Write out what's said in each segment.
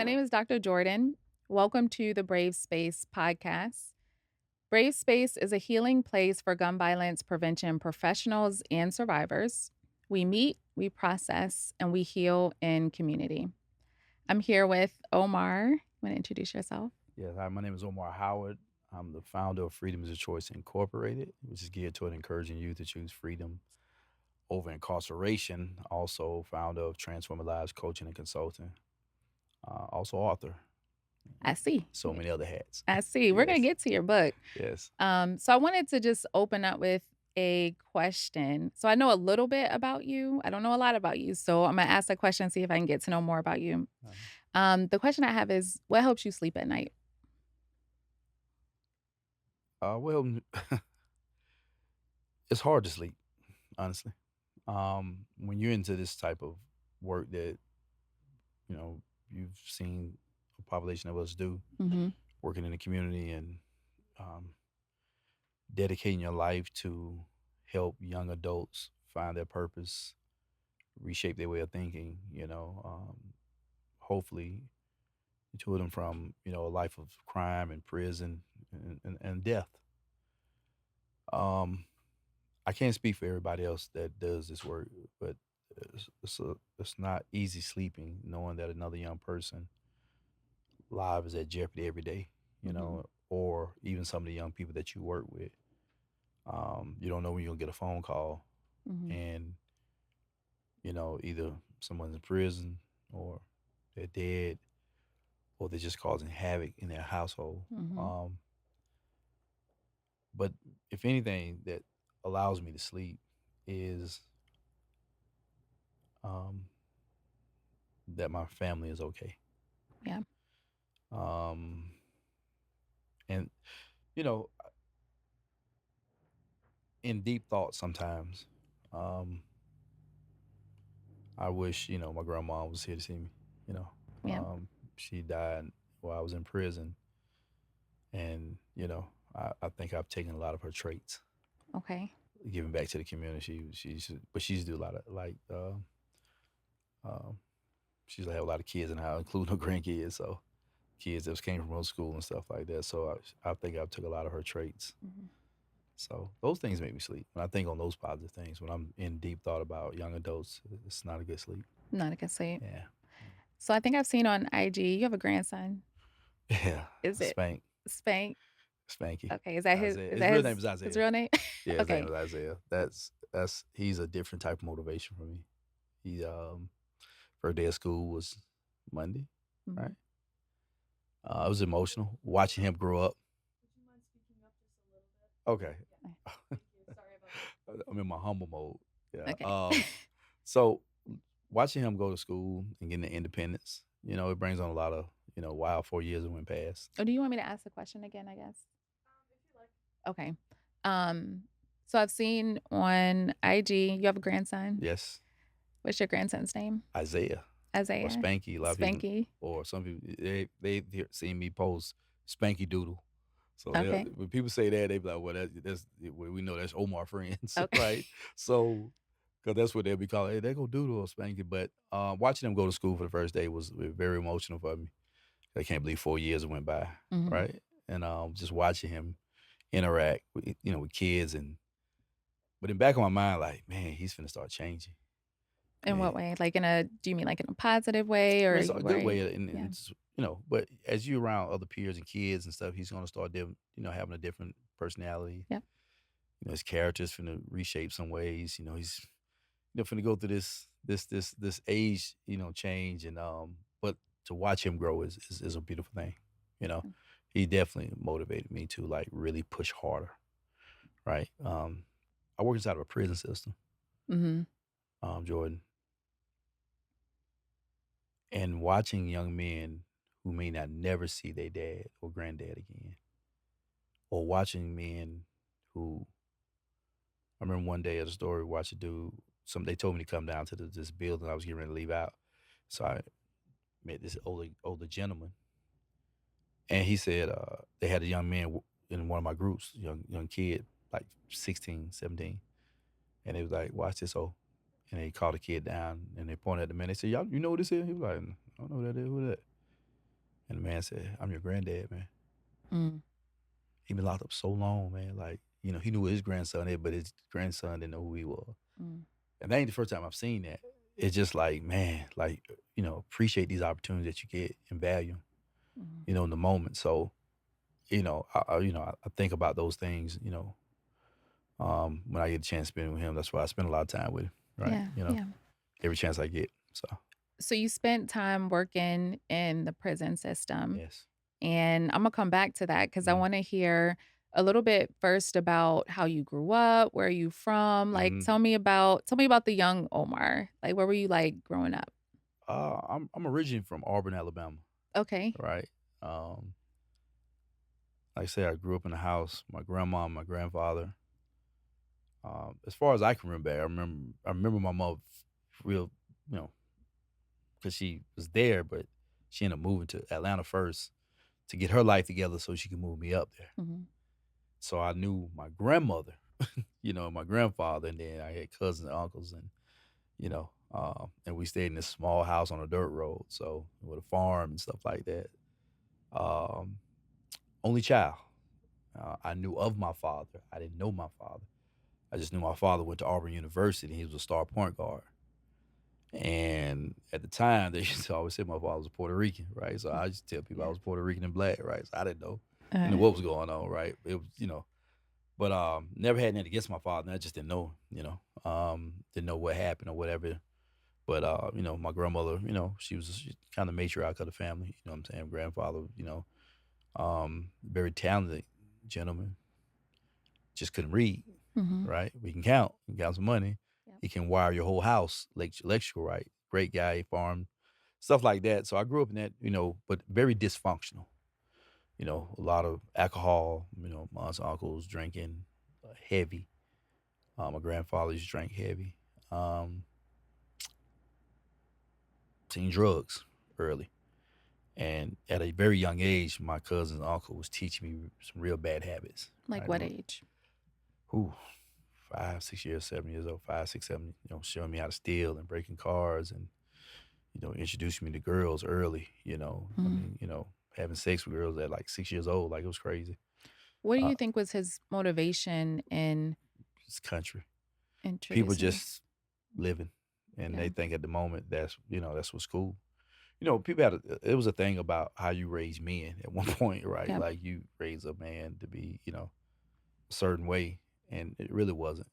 My name is Dr. Jordan. Welcome to the Brave Space podcast. Brave Space is a healing place for gun violence prevention professionals and survivors. We meet, we process, and we heal in community. I'm here with Omar. You want to introduce yourself? Yes, hi, my name is Omar Howard. I'm the founder of Freedom is a Choice Incorporated, which is geared toward encouraging youth to choose freedom over incarceration. Also, founder of Transforming Lives Coaching and Consulting. Also, author. I see. So many other hats. I see. We're going to Yes, get to your book. yes. So I wanted to just open up with a question. So I know a little bit about you. I don't know a lot about you. So I'm going to ask that question and see if I can get to know more about you. The question I have is, what helps you sleep at night? Well, it's hard to sleep, honestly. When you're into this type of work that you know you've seen a population of us do, Mm-hmm. working in the community and um, dedicating your life to help young adults find their purpose, reshape their way of thinking, hopefully to them from, a life of crime and prison and death. Um, I can't speak for everybody else that does this work, but it's not easy sleeping knowing that another young person life is at jeopardy every day, Mm-hmm. or even some of the young people that you work with. You don't know when you'll get a phone call Mm-hmm. and, either someone's in prison or they're dead or they're just causing havoc in their household. Mm-hmm. But if anything that allows me to sleep is um, that my family is okay. Yeah. Um, and, you know, in deep thought sometimes, um, I wish, my grandma was here to see me, you know. Yeah. She died while I was in prison. And, I think I've taken a lot of her traits, Okay. giving back to the community. But she used to do a lot of um, she used to have a lot of kids in the house, including her grandkids. So kids that came from her school and stuff like that. So I think I've took a lot of her traits. Mm-hmm. So those things make me sleep. When I think on those positive things, when I'm in deep thought about young adults, it's not a good sleep. Not a good sleep. Yeah. So I think I've seen on IG, you have a grandson. Yeah. Is it Spank? Spanky. Okay. Is that his, Isaiah. is His that real name his, is his Isaiah. real name? Yeah, his name Okay. is Isaiah. That's he's a different type of motivation for me. He first day of school was Monday, Mm-hmm. right? It was emotional watching him grow up. Okay. I'm in my humble mode. Yeah. Okay. So watching him go to school and getting the independence, it brings on a lot of, wow, 4 years that went past. Oh, do you want me to ask the question again, I guess? Okay. Um, so I've seen on IG, you have a grandson. Yes. What's your grandson's name? Isaiah or Isaiah. Spanky. A lot of people, Spanky. or some people, they seen me post Spanky Doodle. So Okay. when people say that, they be like, "Well, that's we know that's Omar friends, Okay. right?" So, because that's what they'll be calling. Hey, they go Doodle or Spanky. But watching them go to school for the first day was very emotional for me. I can't believe 4 years went by, Hmm. right? And just watching him interact with with kids, but in the back of my mind, like, man, he's finna start changing. In what way? Like do you mean like in a positive way I or mean, are it's a you good worried? way, and Yeah. it's but as you around other peers and kids and stuff, he's gonna start having a different personality. Yeah. His character's finna reshape some ways. He's finna go through this age change, and but to watch him grow is a beautiful thing. You know, he definitely motivated me to like really push harder. Right. I work inside of a prison system, Mm-hmm. Jordan, and watching young men who may not never see their dad or granddad again, or watching men who I remember one day at a story watch a dude. They told me to come down to this building. I was getting ready to leave out, so I met this older gentleman, and he said they had a young man in one of my groups, young kid, like 16, 17, and they was like, "Watch this, oh." And they called the kid down and they pointed at the man. They said, "Y'all, you know what this is?" He was like, "I don't know who that is. Who that?" And the man said, "I'm your granddad, man. Mm, He been locked up so long, man. Like, he knew what his grandson is, but his grandson didn't know who he was." mm, And that ain't the first time I've seen that. It's just like, man, like, appreciate these opportunities that you get and value, mm. in the moment. So, I think about those things, when I get a chance spending with him. That's why I spend a lot of time with him, right? Yeah, yeah. Every chance I get. So, So you spent time working in the prison system, yes. and I'm gonna come back to that because I Mhm. want to hear a little bit first about how you grew up, where are you from? Like, Mhm. tell me about the young Omar. Like, where were you like growing up? I'm originally from Auburn, Alabama, Okay. right? Um, like I said, I grew up in a house. My grandma, and my grandfather. As far as I can remember, I remember my mother real, you know, because she was there, but she ended up moving to Atlanta first to get her life together so she could move me up there. Mhm. So I knew my grandmother, and my grandfather, and then I had cousins and uncles, and we stayed in this small house on a dirt road, so with a farm and stuff like that. Um, Only child. I knew of my father. I didn't know my father. I just knew my father went to Auburn University. He was a star point guard. And at the time, they used to always say my father was Puerto Rican, right? So I used to tell people I Yeah. was Puerto Rican and black, right? So I didn't know, Uh, what was going on, right? It was, but never had anything against my father. And I just didn't know, didn't know what happened or whatever. But my grandmother, she was kind of matriarch of the family. You know what I'm saying? Grandfather, very talented gentleman, just couldn't read, mhm. right? We can count some money. Yep. He can wire your whole house, electrical, right? Great guy, farm, stuff like that. So I grew up in that, but very dysfunctional. A lot of alcohol. My aunts and uncles drinking heavy. My grandfather used to drink heavy. Um, Seen drugs early. And at a very young age, my cousin's uncle was teaching me some real bad habits. Like Right? what age? Whew, 5, 6 years, 7 years old, 5, 6, 7, showing me how to steal and breaking cars and, introducing me to girls early, I Mhm. mean, having sex with girls at like 6 years old, like it was crazy. What do Uh, you think was his motivation in it's country. People introducing you? just living and Yeah. they think at the moment that's what's cool. People it was a thing about how you raise men at one point, right? Yep. Like you raise a man to be, a certain way, and it really wasn't,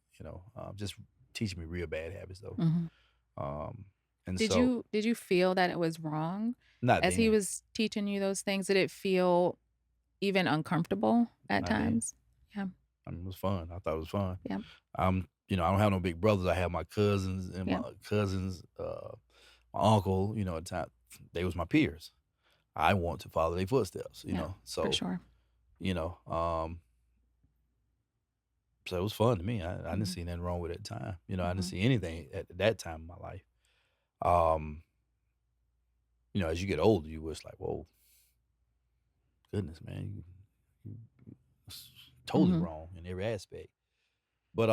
just teaching me real bad habits though. Mhm. Um, and Did so you did you feel that it was wrong not as he then, was teaching you those things? Did it feel even uncomfortable at not then. times? Yeah. I mean, it was fun. I thought it was fun. Yep. I don't have no big brothers. I have my cousins and Yep. my cousins, my uncle. At the time they was my peers. I want to follow their footsteps. Yeah. For So sure. you know, um, so it was fun to me. I didn't Mhm. see nothing wrong with it at the time. I didn't Mhm. see anything at that time in my life. Um, as you get older, you was like, whoa, goodness, man, it's totally Mhm. wrong in every aspect. But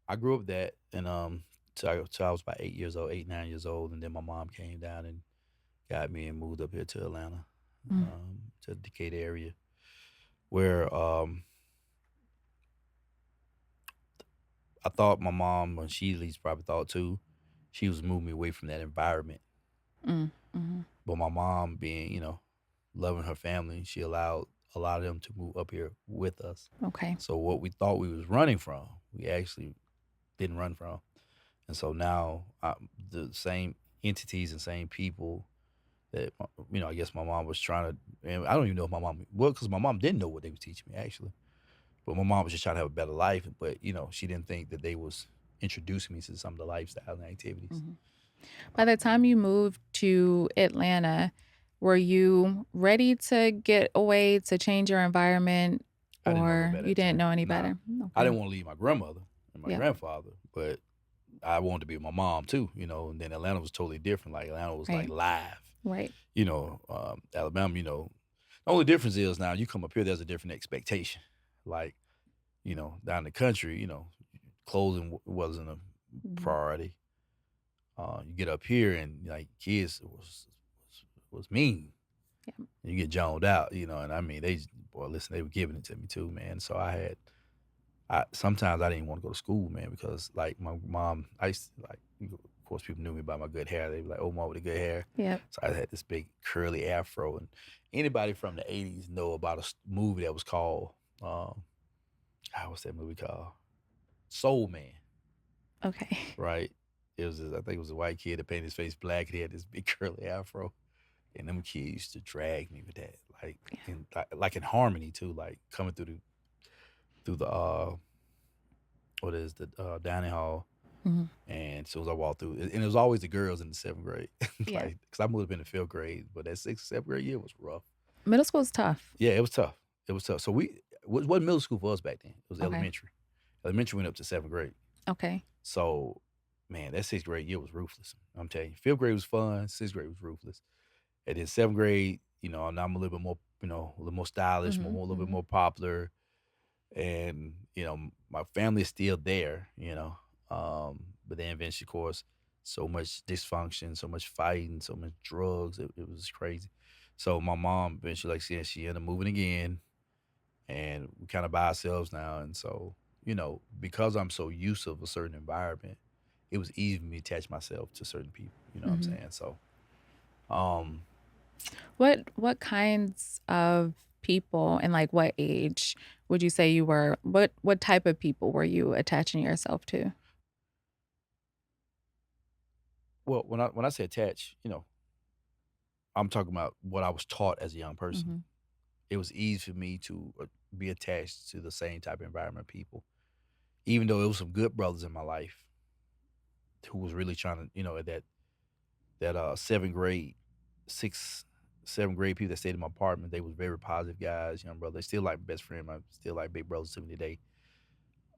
I grew up that, and till I was about 8 years old, 8, 9 years old, and then my mom came down and got me and moved up here to Atlanta, Mm. to the Decatur area, where I thought my mom, when she at least probably thought too, she was moving me away from that environment. Mm. Mhm. But my mom, being loving her family, she allowed a lot of them to move up here with us. Okay. So what we thought we was running from, we actually didn't run from. And so now the same entities and same people that I guess my mom was trying to, and I don't even know if my mom, well, because my mom didn't know what they was teaching me actually, but my mom was just trying to have a better life. But she didn't think that they was introducing me to some of the lifestyle and activities. Mhm. By the time you moved to Atlanta, were you ready to get away to change your environment, I didn't know no or better you at the didn't time. know any Nah, better? I Okay. didn't want to leave my grandmother and my Yep. grandfather, but I wanted to be with my mom too. And then Atlanta was totally different. Like Atlanta was like Right. live. Right. Alabama. The only difference is now you come up here, there's a different expectation. Like down the country, clothing wasn't a Mhm. priority. You get up here and like kids was mean. Yeah. You get joned out, and I mean, boy, listen, they were giving it to me too, man. So sometimes I didn't want to go to school, man, because like my mom, I used to like, of course, people knew me by my good hair. They were like, Omar with the good hair. Yep. So I had this big curly afro. And anybody from the 80s know about movie that was called, um, what's that movie called? Soul Man, Okay. right? I think it was a white kid that painted his face black. And he had this big curly afro. And them kids used to drag me with that, like Yeah. like in harmony too, like coming through the what is the dining hall. Mhm. And as soon as I walked through, and it was always the girls in the seventh grade, Yeah. like because I moved up in the fifth grade, but that sixth, seventh grade year was rough. Middle school is tough. Yeah, it was tough. It was tough. So wasn't middle school for us back then. It was Okay. elementary. Elementary went up to seventh grade. Okay. So, man, that sixth grade year was ruthless. I'm telling you, fifth grade was fun. Sixth grade was ruthless. And then seventh grade, now I'm a little bit more, a little more stylish, Mhm. a little bit Mhm. more popular, and my family is still there, but then eventually, of course, so much dysfunction, so much fighting, so much drugs, it was crazy. So my mom eventually, like she ended up moving again, and we kind of by ourselves now. And so, because I'm so used to a certain environment, it was easy for me to attach myself to certain people. You know what I'm Mhm. saying? So, um, What kinds of people and like what age would you say you were? What type of people were you attaching yourself to? well, when I say attach, I'm talking about what I was taught as a young person. Mhm. It was easy for me to be attached to the same type of environment people, even though it was some good brothers in my life who was really trying to, at that seventh grade, sixth, seventh grade people that stayed in my apartment. They was very positive guys, young brother. They still like best friend. I still like big brothers to me today.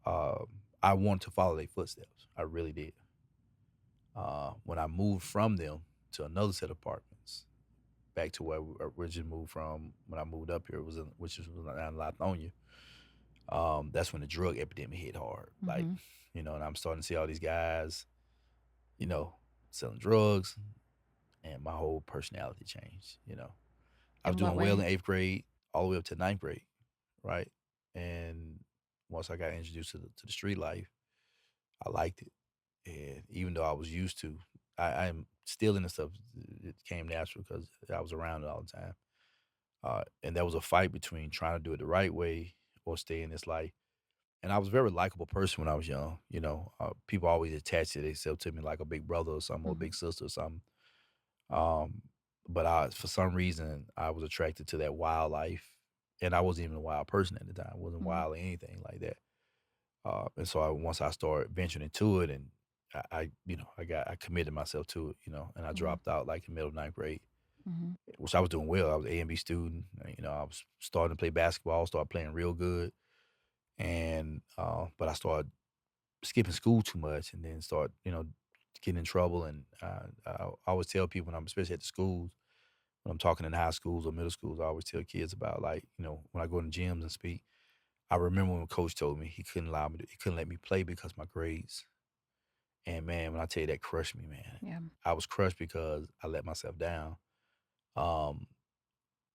I want to follow their footsteps. I really did. When I moved from them to another set of apartments, back to where we originally moved from when I moved up here, which was in Lithonia. That's when the drug epidemic hit hard. Like, Mhm. and I'm starting to see all these guys, you know, selling drugs, and my whole personality changed. I was In what doing well way? in eighth grade, all the way up to ninth grade, right? And once I got introduced to the street life, I liked it. And even though I was used to, I'm still in the stuff. It came natural because I was around it all the time. And there was a fight between trying to do it the right way or stay in this life. And I was a very likable person when I was young. People always attach themselves to me like a big brother or something, or a Mhm. big sister or something. Um, but for some reason, I was attracted to that wildlife, and I wasn't even a wild person at the time. I wasn't Mhm. wild or anything like that. And so once I started venturing into it, and I committed myself to it, and I Mhm. dropped out like in middle of ninth grade, Mhm. which I was doing well. I was A and B student. I was starting to play basketball, started playing real good, and but I started skipping school too much, and then start getting in trouble. And I always tell people when I'm especially at the schools when I'm talking in high schools or middle schools, I always tell kids about like when I go in gyms and speak. I remember when coach told me he couldn't let me play because my grades. And man, when I tell you that crushed me, man, Yeah. I was crushed because I let myself down. Um,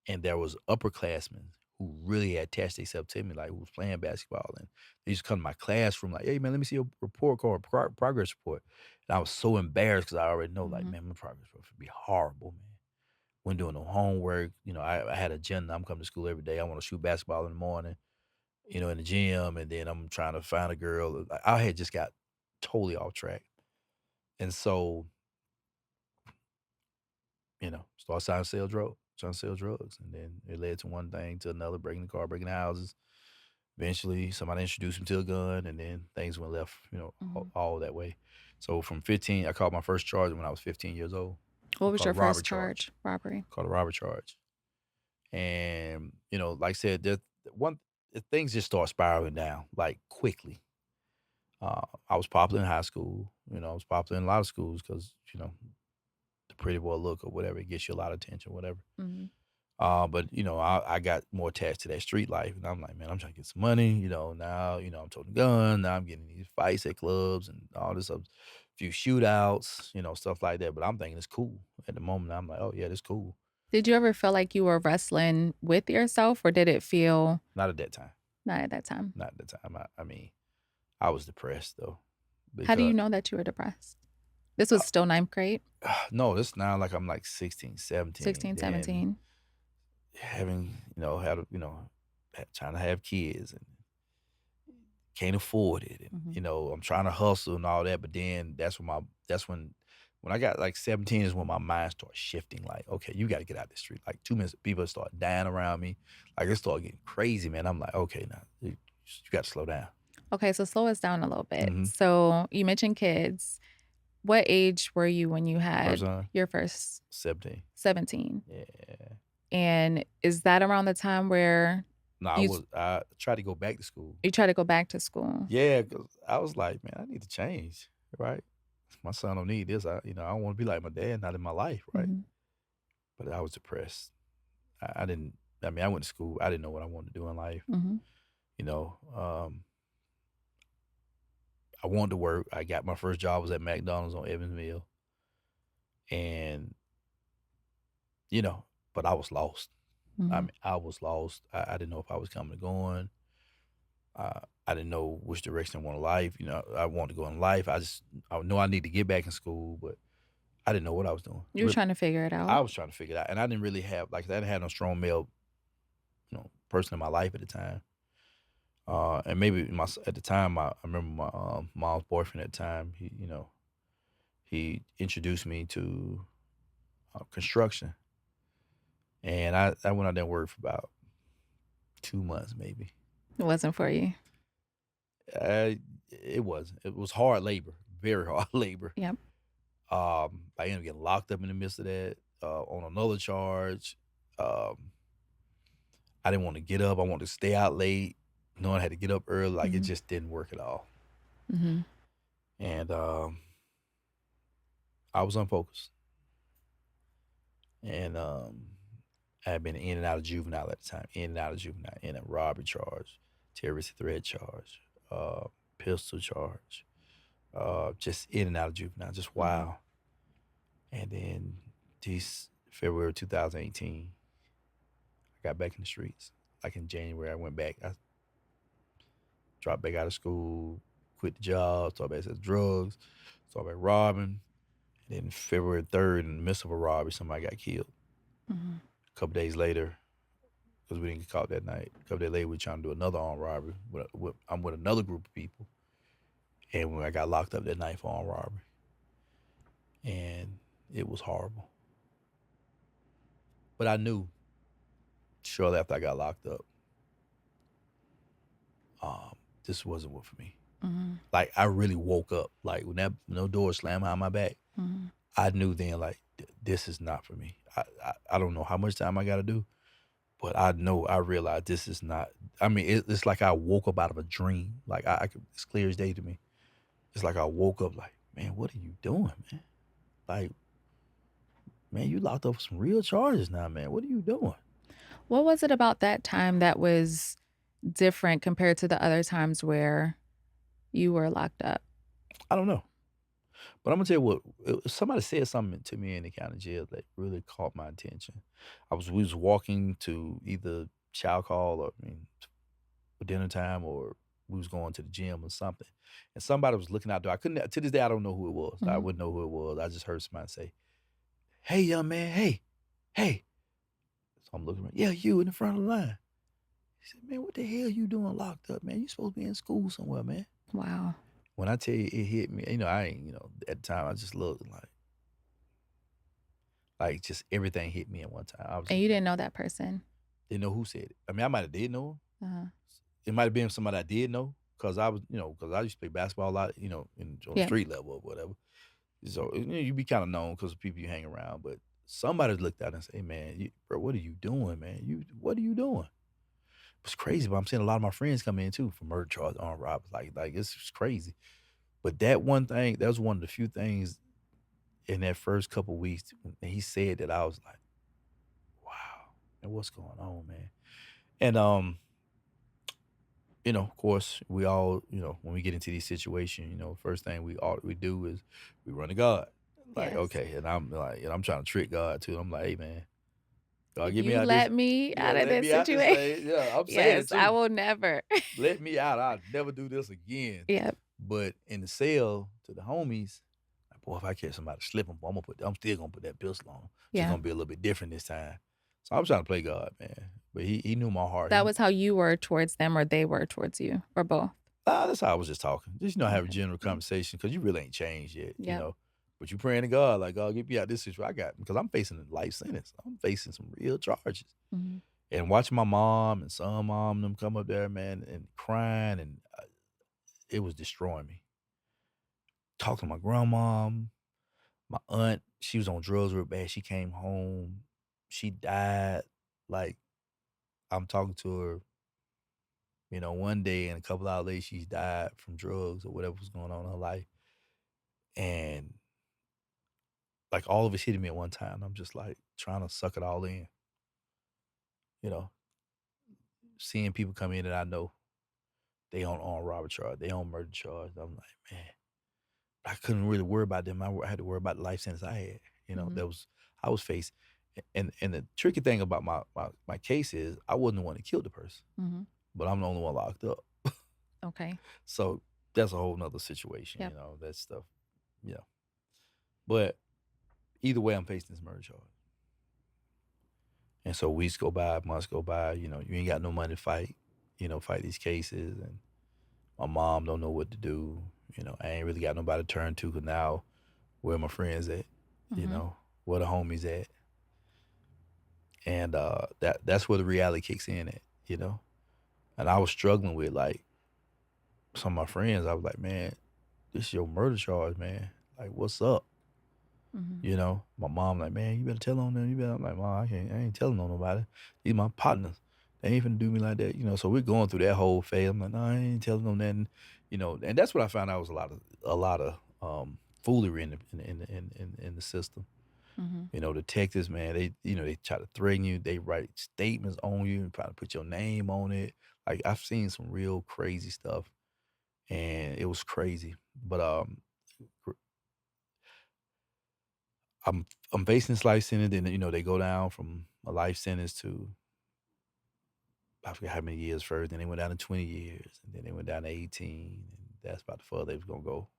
and there was upperclassmen who really had attached themselves to me, like who was playing basketball, and they used to come to my classroom like, "Hey man, let me see your report card, progress report." And I was so embarrassed because I already know, like, Mhm. man, my progress report would be horrible, man. When doing no homework, I had a agenda. I'm coming to school every day. I want to shoot basketball in the morning, in the gym, and then I'm trying to find a girl. I had just got totally off track, and so start trying to sell drugs, and then it led to one thing to another, breaking the car, breaking houses. Eventually, somebody introduced me to a gun, and then things went left, Mhm. all that way. So from 15, I caught my first charge when I was 15 years old. What was Called a your robbery first charge. charge? Robbery. Called a robbery charge. And, like I said, one things just start spiraling down like quickly. I was popular in high school. I was popular in a lot of schools because, the pretty boy look or whatever, it gets you a lot of attention, whatever. Mhm. But I got more attached to that street life, and I'm like, man, I'm trying to get some money. Now I'm toting a gun. Now I'm getting these fights at clubs and all this other few shootouts, stuff like that. But I'm thinking it's cool at the moment. I'm like, oh yeah, this cool. Did you ever feel like you were wrestling with yourself, or did it feel Not at that time. not at that time? Not at that time. I mean, I was depressed though How do because you know that you were depressed? This was still ninth grade? no, this now like I'm like 16, 17. 16, Then 17. having, had a, trying to have kids and can't afford it. And, Mhm. I'm trying to hustle and all that. But then when I got like 17 is when my mind started shifting. Like, okay, you got to get out the street. Like 2 minutes, people start dying around me. Like it started getting crazy, man. I'm like, okay, now you got to slow down. Okay, so slow us down a little bit. Mm-hmm. So you mentioned kids. What age were you when you First had time, your first 17. 17? Yeah. And is that around the time where No, you I tried to go back to school. you try to go back to school? Yeah, because I was like, man, I need to change, right? My son don't need this. I don't want to be like my dad, not in my life, right? Mhm. But I was depressed. I didn't. I mean, I went to school. I didn't know what I wanted to do in life. Mhm. You know, I wanted to work. I got my first job was at McDonald's on Evansville, and but I was lost. I Mhm. mean, I was lost. I didn't know if I was coming or going. I didn't know which direction I wanted life. I wanted to go in life. I know I need to get back in school, but I didn't know what I was doing. You were trying to figure it I out. was trying to figure it out, and I didn't really have I didn't have no strong male, person in my life at the time. And maybe at the time, I remember my mom's boyfriend at the time. He introduced me to construction, and I went out there and worked for about 2 months, maybe. It wasn't for you. Uh, it wasn't. It was hard labor, very hard labor. Yep. I ended up getting locked up in the midst of that on another charge. Um, I didn't want to get up. I wanted to stay out late, knowing I had to get up early. Like it Mhm. just didn't work at all. Mhm. And I was unfocused. And I had been in and out of juvenile at the time, in and out of juvenile, in a robbery charge, terrorist threat charge, pistol charge, just in and out of juvenile, just Mhm. wow. And then this February 2018, I got back in the streets. Like in January, I went back. I dropped back out of school, quit the job, started back selling drugs, started back robbing. And then February 3rd, in the midst of a robbery, somebody got killed. Mhm. A couple days later, because we didn't get caught that night, a couple days later, we were trying to do another armed robbery. I'm with another group of people. And when I got locked up that night for armed robbery, and it was horrible. But I knew shortly after I got locked up, this wasn't what for me. Mhm. Like I really woke up. Like when no door slammed behind my back, Mhm. I knew then like this is not for me. I don't know how much time I got to do, but I realized this is not. I mean, it's like I woke up out of a dream. Like I could, it's clear as day to me. It's like I woke up like, man, what are you doing, man? Like, man, you locked up for some real charges now, man. What are you doing? What was it about that time that was different compared to the other times where you were locked up? I don't know. But I'm gonna tell you what. Somebody said something to me in the county jail that really caught my attention. We was walking to either child call or for dinner time, or we was going to the gym or something, and somebody was looking out there. I couldn't to this day. I don't know who it was. I Mhm. wouldn't know who it was. I just heard somebody say, "Hey, young man, hey, hey." So I'm looking around. Yeah, you in the front of the line. He said, "Man, what the hell you doing locked up, man? You supposed to be in school somewhere, man." Wow. When I tell you it hit me, I ain't, at the time I just looked like just everything hit me at one time. I was And just you like, didn't know that person? didn't know who said it. I mean, I might have did know him. Uh-huh. It might have been somebody I did know because I was, because I used to play basketball a lot, on the Yeah. street level or whatever. So you be kind of known because of people you hang around. But somebody looked at it and say, "Hey, man, bro, what are you doing, man? What are you doing?" It's crazy, but I'm seeing a lot of my friends come in too for murder charges, armed robbers. Like it's just crazy. But that one thing, that was one of the few things in that first couple weeks when he said that I was like, wow, and what's going on, man? And of course, we all, when we get into these situations, first thing we do is we run to God. Like, Yes. okay, and I'm trying to trick God too. I'm like, hey man, God, If get me you out this. let me Yeah, out of let this me out this situation, thing. Yeah, I'm saying it yes, I too. will never. Let me out. I'll never do this again. Yep. But in the cell to the homies, like, boy, if I catch somebody slipping, I'm still gonna put that pistol on 'em. Just Yeah. gonna be a little bit different this time. So I was trying to play God, man. But he knew my heart. That was how you were towards them or they were towards you or both? That's how I was just talking. Just, have a Okay. general conversation because you really ain't changed yet. Yep. But you praying to God, like, God, get me out this situation. Because I'm facing a life sentence. I'm facing some real charges. Mhm. And watching my mom and son mom and them come up there, man, and crying, and it was destroying me. Talking to my grandma, my aunt, she was on drugs real bad. She came home. She died. Like, I'm talking to her, one day, and a couple hours later, she's died from drugs or whatever was going on in her life. And like all of it's hitting me at one time. I'm just like trying to suck it all in, you know, seeing people come in that I know they on armed robbery charge, they on murder charge. I'm like, man, I couldn't really worry about them. I had to worry about the life sentence I had. Mhm. That was I was faced. And the tricky thing about my case is I wasn't the one that killed the person, Mhm. but I'm the only one locked up. Okay. So that's a whole nother situation, Yep. that stuff. Yeah. But either way, I'm facing this murder charge. And so weeks go by, months go by, you ain't got no money to fight, fight these cases. And my mom don't know what to do. I ain't really got nobody to turn to because now where my friends at, you Mhm. know, where the homies at. And that's where the reality kicks in at. And I was struggling with like some of my friends. I was like, man, this is your murder charge, man. Like, what's up? Mhm. My mom like, man, you better tell on them. I'm like, mom, I ain't telling on nobody. These my partners. They ain't finna do me like that. So we're going through that whole phase. I'm like, no, I ain't telling them nothing. And that's what I found out was a lot of foolery in the system. Mhm. Detectives, man, they try to threaten you. They write statements on you and try to put your name on it. Like I've seen some real crazy stuff, and it was crazy. But I'm I'm facing this life sentence, and they go down from a life sentence to I forget how many years first. Then they went down to 20 years, and then they went down to 18, and that's about the further they was gonna go.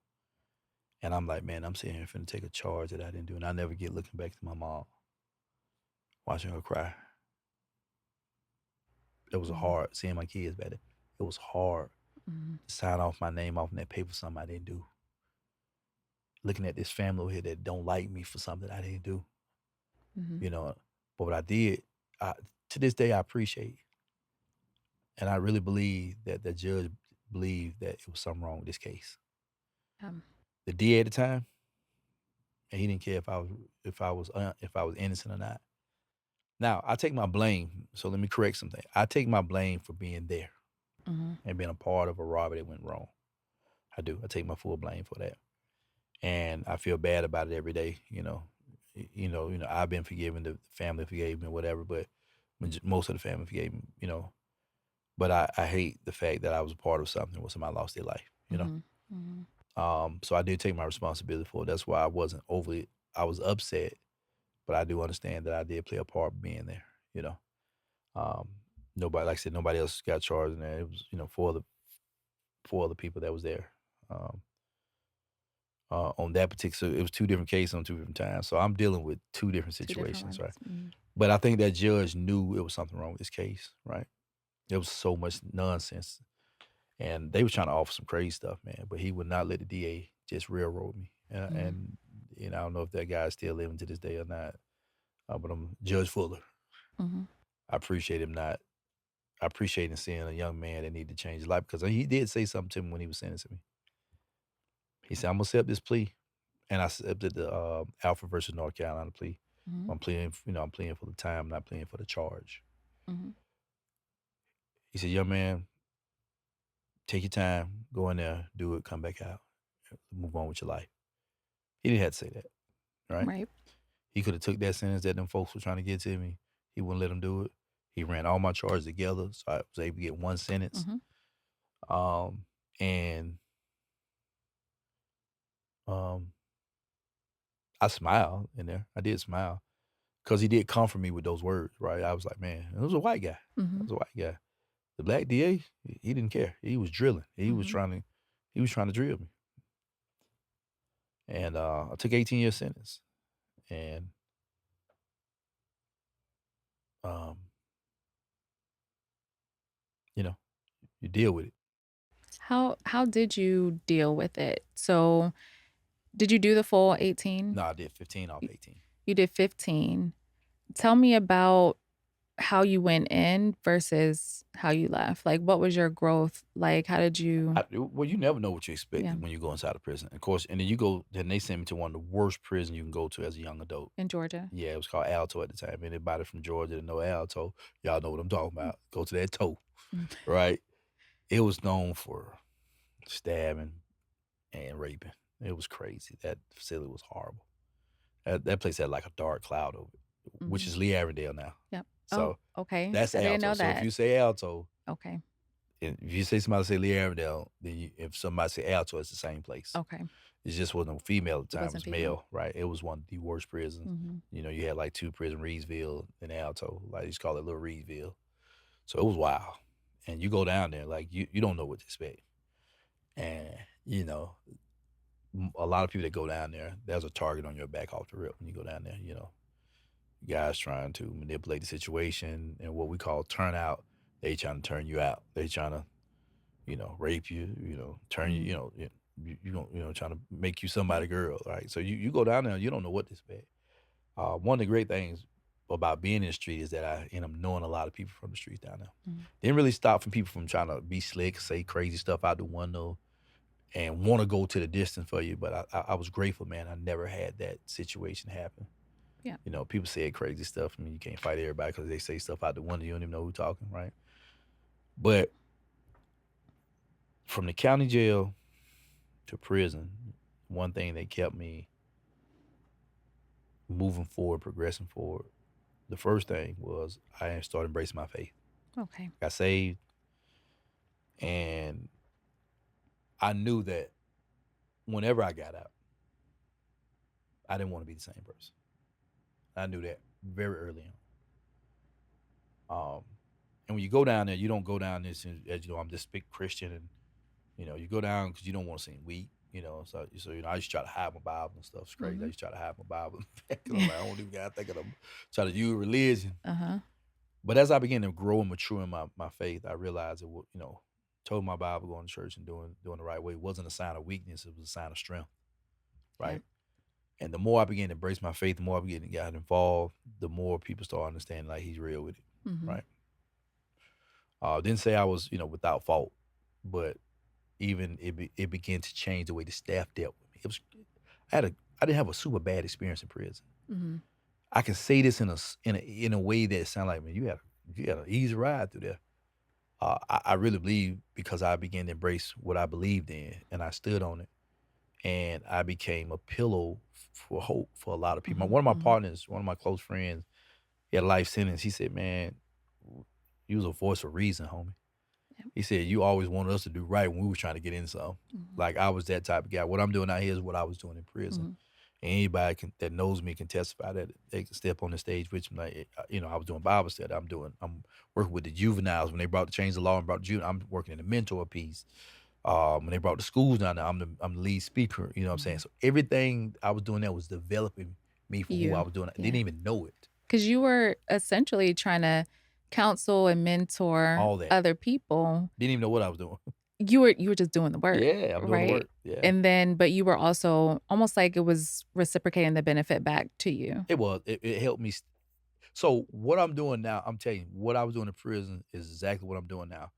And I'm like, man, I'm sitting here finna take a charge that I didn't do, and I never get looking back to my mom, watching her cry. It was Mhm. hard seeing my kids better. It was hard Mhm. to sign off my name off on that paper for something I didn't do. Looking at this family over here that don't like me for something I didn't do, Mhm. you know. But what I did, to this day, I appreciate. And I really believe that the judge believed that it was something wrong with this case. Um. The DA at the time, and he didn't care if I was innocent or not. Now I take my blame. So let me correct something. I take my blame for being there Mhm. and being a part of a robbery that went wrong. I do. I take my full blame for that, and I feel bad about it every day. I've been forgiven. The family forgave me, whatever. But most of the family forgave me. But I hate the fact that I was a part of something where somebody lost their life. Mhm. Mhm. So I did take my responsibility for it. That's why I wasn't overly. I was upset, but I do understand that I did play a part being there. You know, um, nobody, like I said, nobody else got charged in there. It was four other people that was there. Um, on that particular, it was two different cases on two different times. So I'm dealing with two different 2 different situations, right? ones. Mhm. But I think that judge knew it was something wrong with this case, right? There was so much nonsense, and they was trying to offer some crazy stuff, man. But he would not let the DA just railroad me. And, Mhm. and I don't know if that guy's still living to this day or not. But I'm Judge Fuller. Mhm. I appreciate him not. I appreciate him seeing a young man that needed to change his life because he did say something to me when he was sentencing me. He said, "I'm gonna accept this plea," and I accepted the Alfred versus North Carolina plea. Mhm. I'm pleading for the time, not pleading for the charge. Mhm. He said, "Young man, take your time, go in there, do it, come back out, move on with your life." He didn't have to say that, right? Right. He could have took that sentence that them folks were trying to get to me. He wouldn't let them do it. He ran all my charges together, so I was able to get one sentence. Mhm. Um, and um, I smiled in there. I did smile because he did comfort me with those words, right? I was like, man, it was a white guy. It Mhm. was a white guy. The black DA, he didn't care. He was drilling. Mhm. He was trying to drill me. And I took 18 year sentence. And um, you know, you deal with it. How did you deal with it? So, did you do the full 18? No, I did 15 off Y 18. You did 15. Tell me about how you went in versus how you left. Like, what was your growth like? How did you Well, you never know what you Yeah, expected when you go inside a prison. Of course, and then they sent me to one of the worst prisons you can go to as a young adult. in Georgia? Yeah, it was called Alto at the time. Anybody from Georgia that know Alto, y'all know what I'm talking about. Go to that toe, Mm. right? It was known for stabbing and raping. It was crazy. That facility was horrible. That place had like a dark cloud over it, which Mhm. is Lee Avondale now. Yep. Oh, So okay. that's I didn't Alto. know So if that. you say Alto, Okay. and if you say somebody say Lee Avondale, then if somebody say Alto, it's the same place. Okay. It just wasn't no female at It the time; it wasn't was female. male, right? It was one of the worst prisons. Mhm. You had like two prison, Reedsville and Alto. Like you just call it Little Reedsville. So it was wild. And you go down there, like you don't know what to expect. And you know, a lot of people that go down there, there's a target on your back off the rip when you go down there. Guys trying to manipulate the situation and what we call turnout. They trying to turn you out. They trying to rape you. Turn you. Mm. Trying to make you somebody girl, right? So you go down there, and you don't know what to expect. One of the great things about being in the street is that I end up knowing a lot of people from the streets down there. Mm. Didn't really stop from people from trying to be slick, say crazy stuff out the window, and want to go to the distance for you. But I was grateful, man. I never had that situation happen. Yeah. People say crazy stuff. I mean, you can't fight everybody because they say stuff out the window. You don't even know who's talking, right? But from the county jail to prison, one thing that kept me moving forward, progressing forward, the first thing was I started embracing my faith. Okay. Got saved, and I knew that whenever I got out, I didn't want to be the same person. I knew that very early on. And when you go down there, you don't go down this as I'm this big Christian, and you go down because you don't want to seem weak. So I used to try to hide my Bible and stuff. It's crazy. I Mhm. used to try to hide my Bible because I'm Yeah. like, I don't even got to think of them. Try to use religion. Uh-huh. But as I began to grow and mature in my faith, I realized it. Told my Bible, going to church and doing the right way wasn't a sign of weakness. It was a sign of strength, Yeah. right? And the more I began to embrace my faith, the more I began to get involved, the more people start understanding like he's real with it, Mhm. right? Didn't say I was, without fault, but even it began to change the way the staff dealt with me. I didn't have a super bad experience in prison. Mhm. I can say this in a way that sound like, man, you had an easy ride through there. I really believe because I began to embrace what I believed in and I stood on it, and I became a pillow for hope for a lot of people. Mhm. One of my Mhm. partners, one of my close friends, he had a life sentence. He said, "Man, you was a voice of reason, homie." Yep. He said, "You always wanted us to do right when we were trying to get in something." Mhm. Like I was that type of guy. What I'm doing out here is what I was doing in prison. Mhm. And anybody that knows me can testify that they can step on the stage with me. Like, I was doing Bible study. I'm working with the juveniles when they brought to change the law and brought the juvenile. I'm working in the mentor piece. When they brought the schools down there, I'm the lead speaker. You know what I'm saying? Mhm. So everything I was doing there was developing me for who I You. was doing. I didn't Yeah. even know it. 'Cause you were essentially trying to counsel and mentor All that. other people. Didn't even know what I was doing. You were just doing the work, Yeah, I'm doing the right? work. Yeah. And then but you were also almost like it was reciprocating the benefit back to you. It was. It helped me. So what I'm doing now, I'm telling you, what I was doing in prison is exactly what I'm doing now.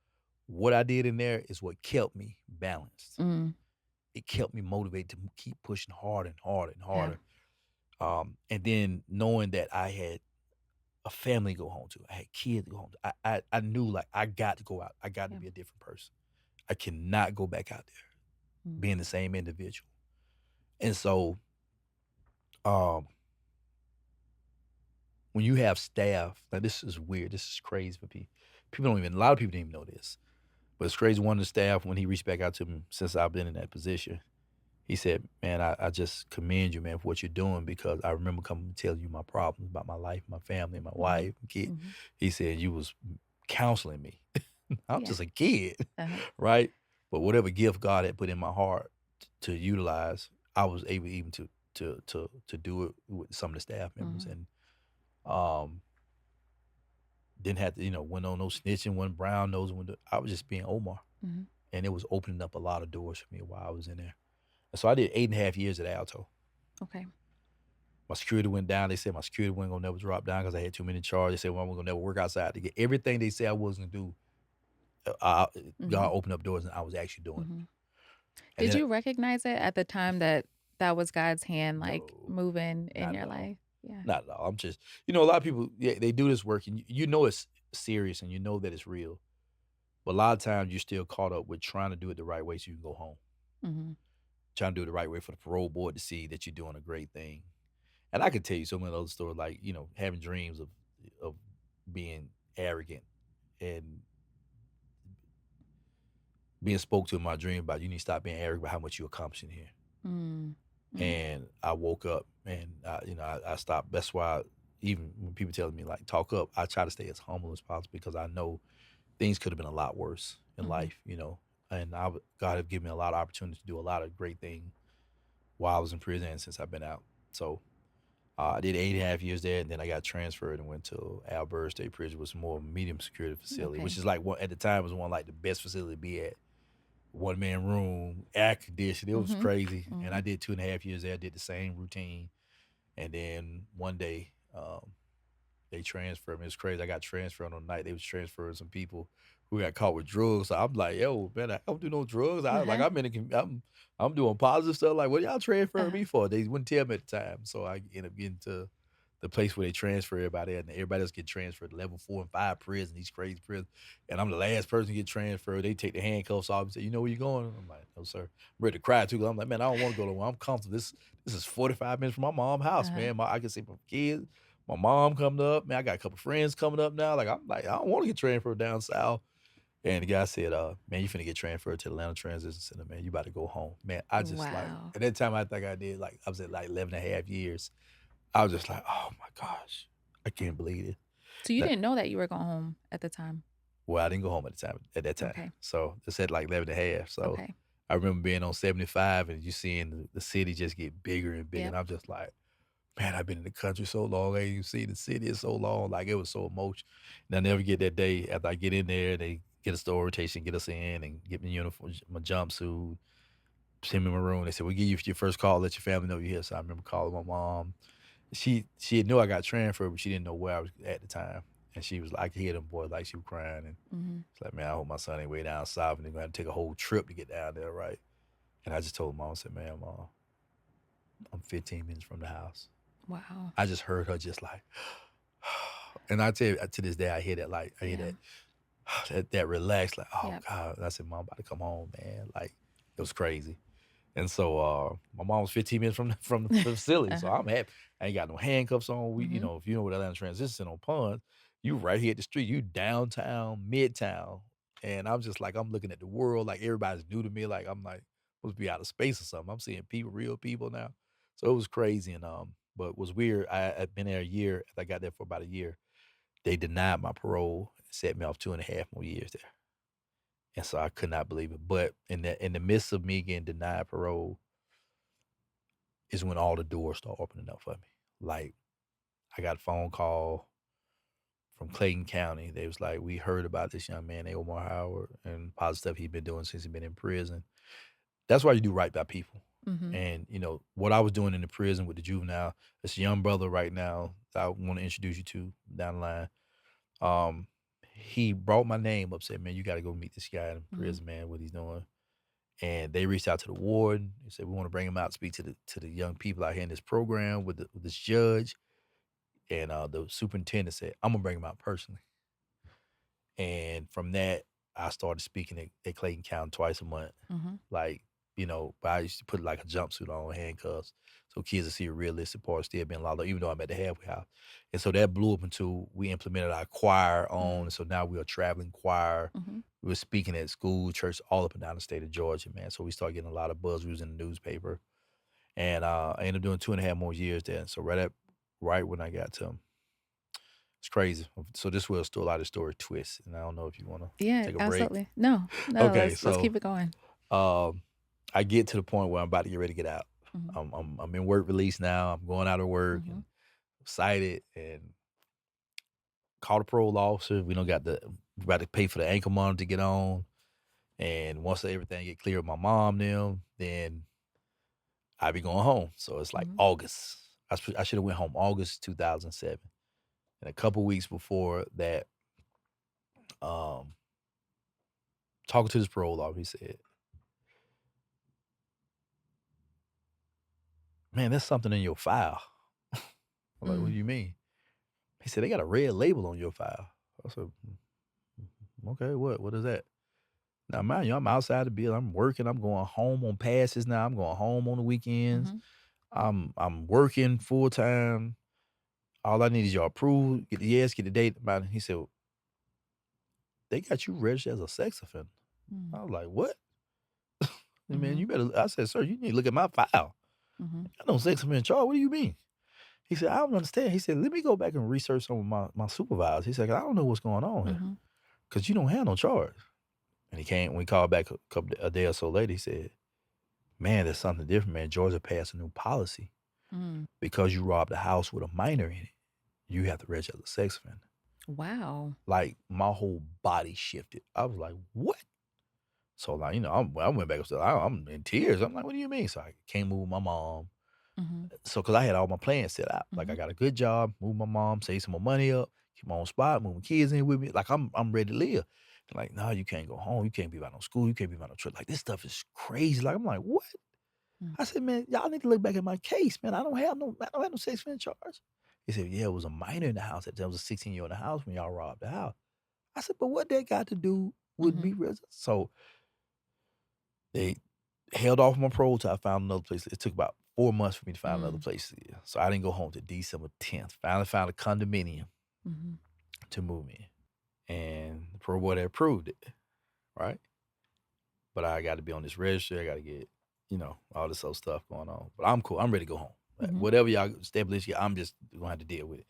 What I did in there is what kept me balanced. Mm. It kept me motivated to keep pushing harder and harder and Yeah. harder. And then knowing that I had a family to go home to, I had kids to go home to. I knew like I got to go out. I got to Yeah. be a different person. I cannot go back out there Mm. being the same individual. And so, um, when you have staff, now this is weird. This is crazy for people. A lot of people don't even know this. But it's crazy. One of the staff, when he reached back out to me, since I've been in that position, He said, "Man, I just commend you, man, for what you're doing because I remember coming to tell you my problems about my life, my family, my Mhm. wife, kid." Mhm. He said, "You was counseling me." I'm Yeah. just a kid, Uh-huh. right? But whatever gift God had put in my heart to utilize, I was able even to do it with some of the staff members, Mhm. and um, didn't have to, went on no snitching, wasn't brown nose, I was just being Omar, Mhm. and it was opening up a lot of doors for me while I was in there. And so I did 8.5 years at Alto. Okay. My security went down. They said my security wasn't gonna never drop down because I had too many charges. They said, well, I'm gonna never work outside to get everything they said I wasn't gonna do. God Mhm. opened up doors and I was actually doing it. Mhm. And Did then you recognize it at the time that that was God's hand, like, no, moving in not at your all. life? Yeah. Not at all. I'm just, a lot of people, yeah, they do this work and you know it's serious and you know that it's real. But a lot of times you're still caught up with trying to do it the right way so you can go home. Mhm. Trying to do it the right way for the parole board to see that you're doing a great thing. And I could tell you so many other stories, like, having dreams of being arrogant and being spoke to in my dream about you need to stop being arrogant about how much you accomplishing here. Mm. Mm. And I woke up and I stopped. That's why even when people tell me like talk up, I try to stay as humble as possible because I know things could have been a lot worse in Mhm. life. And God have given me a lot of opportunities to do a lot of great things while I was in prison and since I've been out. So I did 8.5 years there, and then I got transferred and went to Alberta State Prison, which was more medium security facility, which Okay. is like one at the time was one like the best facility to be at. 1 man room, air conditioned. It was Mhm. crazy. And I Mhm. did 2.5 years there. I did the same routine. And then one day, they transferred me. It's crazy. I got transferred on the night. They was transferring some people who got caught with drugs. So I'm like, yo, man, I don't do no drugs. Uh-huh. I'm doing positive stuff. Like, what y'all transferring Uh-huh. me for? They wouldn't tell me at the time. So I ended up getting to the place where they transfer everybody, and everybody else get transferred to level 4 and 5 prison, these crazy prisons. And I'm the last person to get transferred. They take the handcuffs off and say, you know where you're going? I'm like, no, sir. I'm ready to cry too. 'Cause I'm like, man, I don't want to go to one. I'm comfortable. This is 45 minutes from my mom's house, Uh-huh. man. I can see my kids. My mom coming up, man. I got a couple friends coming up now. Like I'm like, I don't want to get transferred down south. And the guy said, man, you finna get transferred to Atlanta Transition Center, man. You about to go home. Man, I just like Wow. at that time I think I did like I was at like 11.5 years. I was just like, oh my gosh. I can't believe it. So you That didn't know that you were going home at the time? well, I didn't go home at that time. Okay. So it's at like 11.5. So Okay. I remember being on 75 and you seeing the city just get bigger and bigger. Yep. And I'm just like, man, I've been in the country so long. I ain't even seen the city in so long. Like it was so emotional. And I never get that day after I get in there, they get us the orientation, get us in and get me uniform, my jumpsuit, send me in my room. They said, we'll give you your first call, let your family know you're here. So I remember calling my mom. She knew I got transferred, but she didn't know where I was at the time. And she was like, I could hear them boys like she was crying. And Mhm. it's like, man, I hope my son ain't way down south and they're gonna have to take a whole trip to get down there, right? And I just told mom, I said, man, mom, I'm 15 minutes from the house. Wow. I just heard her just like, and I tell you, to this day, I hear that like I hear Yeah. that relaxed, like, oh Yep. God. And I said, Mom, I'm about to come home, man. Like it was crazy. And so my mom was 15 minutes from the facility. So Uh-huh. I'm happy. I ain't got no handcuffs on. Mhm. If you know what Atlanta Transition on Pond, you right here at the street, you downtown, midtown. And I'm just like, I'm looking at the world, like everybody's new to me. Like I'm like, supposed to be out of space or something. I'm seeing people, real people now. So it was crazy. And but it was weird. I'd been there a year. I got there for about a year. They denied my parole and set me off 2.5 more years there. And so I could not believe it. But in the midst of me getting denied parole is when all the doors start opening up for me. Like I got a phone call from Clayton County. They was like, we heard about this young man, Omar Howard, and positive stuff he'd been doing since he'd been in prison. That's why you do right by people. Mhm. And what I was doing in the prison with the juvenile, this young brother right now that I want to introduce you to down the line. Um, he brought my name up, said, "Man, you got to go meet this guy in Mhm. prison, man. What he's doing." And they reached out to the warden. They said, "We want to bring him out to speak to the young people out here in this program with this judge." And the superintendent said, "I'm gonna bring him out personally." And from that, I started speaking at Clayton County twice a month. Mhm. Like, but I used to put like a jumpsuit on, handcuffs. so kids will see a realistic part still being locked up, even though I'm at the halfway house. And so that blew up into we implemented our choir on, Mm. and so now we're a traveling choir. Mhm. We were speaking at school, church, all up and down the state of Georgia, man. So we started getting a lot of buzz. We was in the newspaper, and I ended up doing 2.5 more years there. So right when I got to it's crazy. So this will still a lot of story twists, and I don't know if you want to Yeah, take a break. absolutely. No, no, Okay, let's so keep it going. um, I get to the point where I'm about to get ready to get out. Mhm. I'm in work release now. I'm going out of work Mhm. and excited and call the parole officer. We don't got the we about to pay for the ankle monitor to get on. And once everything get clear with my mom them, then I be going home. So it's like Mhm. August. I should have went home August 2007. And a couple weeks before that, um, talking to this parole officer, he said, "Man, there's something in your file." I'm like, "What do Mm. you mean?" He said, "They got a red label on your file." I said, Okay, what is that?" Now, mind you, I'm outside the bill. I'm working. I'm going home on passes now. I'm going home on the weekends. Mhm. I'm working full time. All I need is your approval. Get the yes, get the date about it. He said, "They got you registered as a sex offender." Mm. I was like, "What?" I mean, Mhm. you better. I said, "Sir, you need to look at my file. Mhm. I don't sex offender charge. What do you mean?" He said, "I don't understand." He said, "Let me go back and research some of my supervisors." He said, "I don't know what's going on here Mhm. because you don't have no charge." And he came when we called back a day or so later. He said, "Man, there's something different, man. Georgia passed a new policy Mm. because you robbed a house with a minor in it. You have to register as a sex offender." Wow. Like my whole body shifted. I was like, "What?" So like, I went back upstairs. I'm in tears. I'm like, "What do you mean?" So I came move with my mom. Mhm. So because I had all my plans set out. Like I Mhm. got a good job, move my mom, save some more money up, keep my own spot, move my kids in with me. Like I'm ready to live. Like, no, you can't go home. You can't be by no school. You can't be by no church. Like this stuff is crazy. Like I'm like, what? Mm. I said, man, y'all need to look back at my case, man. I don't have no sex offender charge. He said, yeah, it was a minor in the house. There was a 16-year-old in the house when y'all robbed the house. I said, but what that got to do with Mhm. me? So they held off my parole till I found another place. It took about 4 months for me to find another Mm. place to live. So I didn't go home till December 10th. Finally found a condominium Mhm. to move in. And the parole board had approved it, right? But I got to be on this registry. I got to get, all this other stuff going on. But I'm cool. I'm ready to go home. Like, Mhm. whatever y'all establish, yeah, I'm just gonna have to deal with it.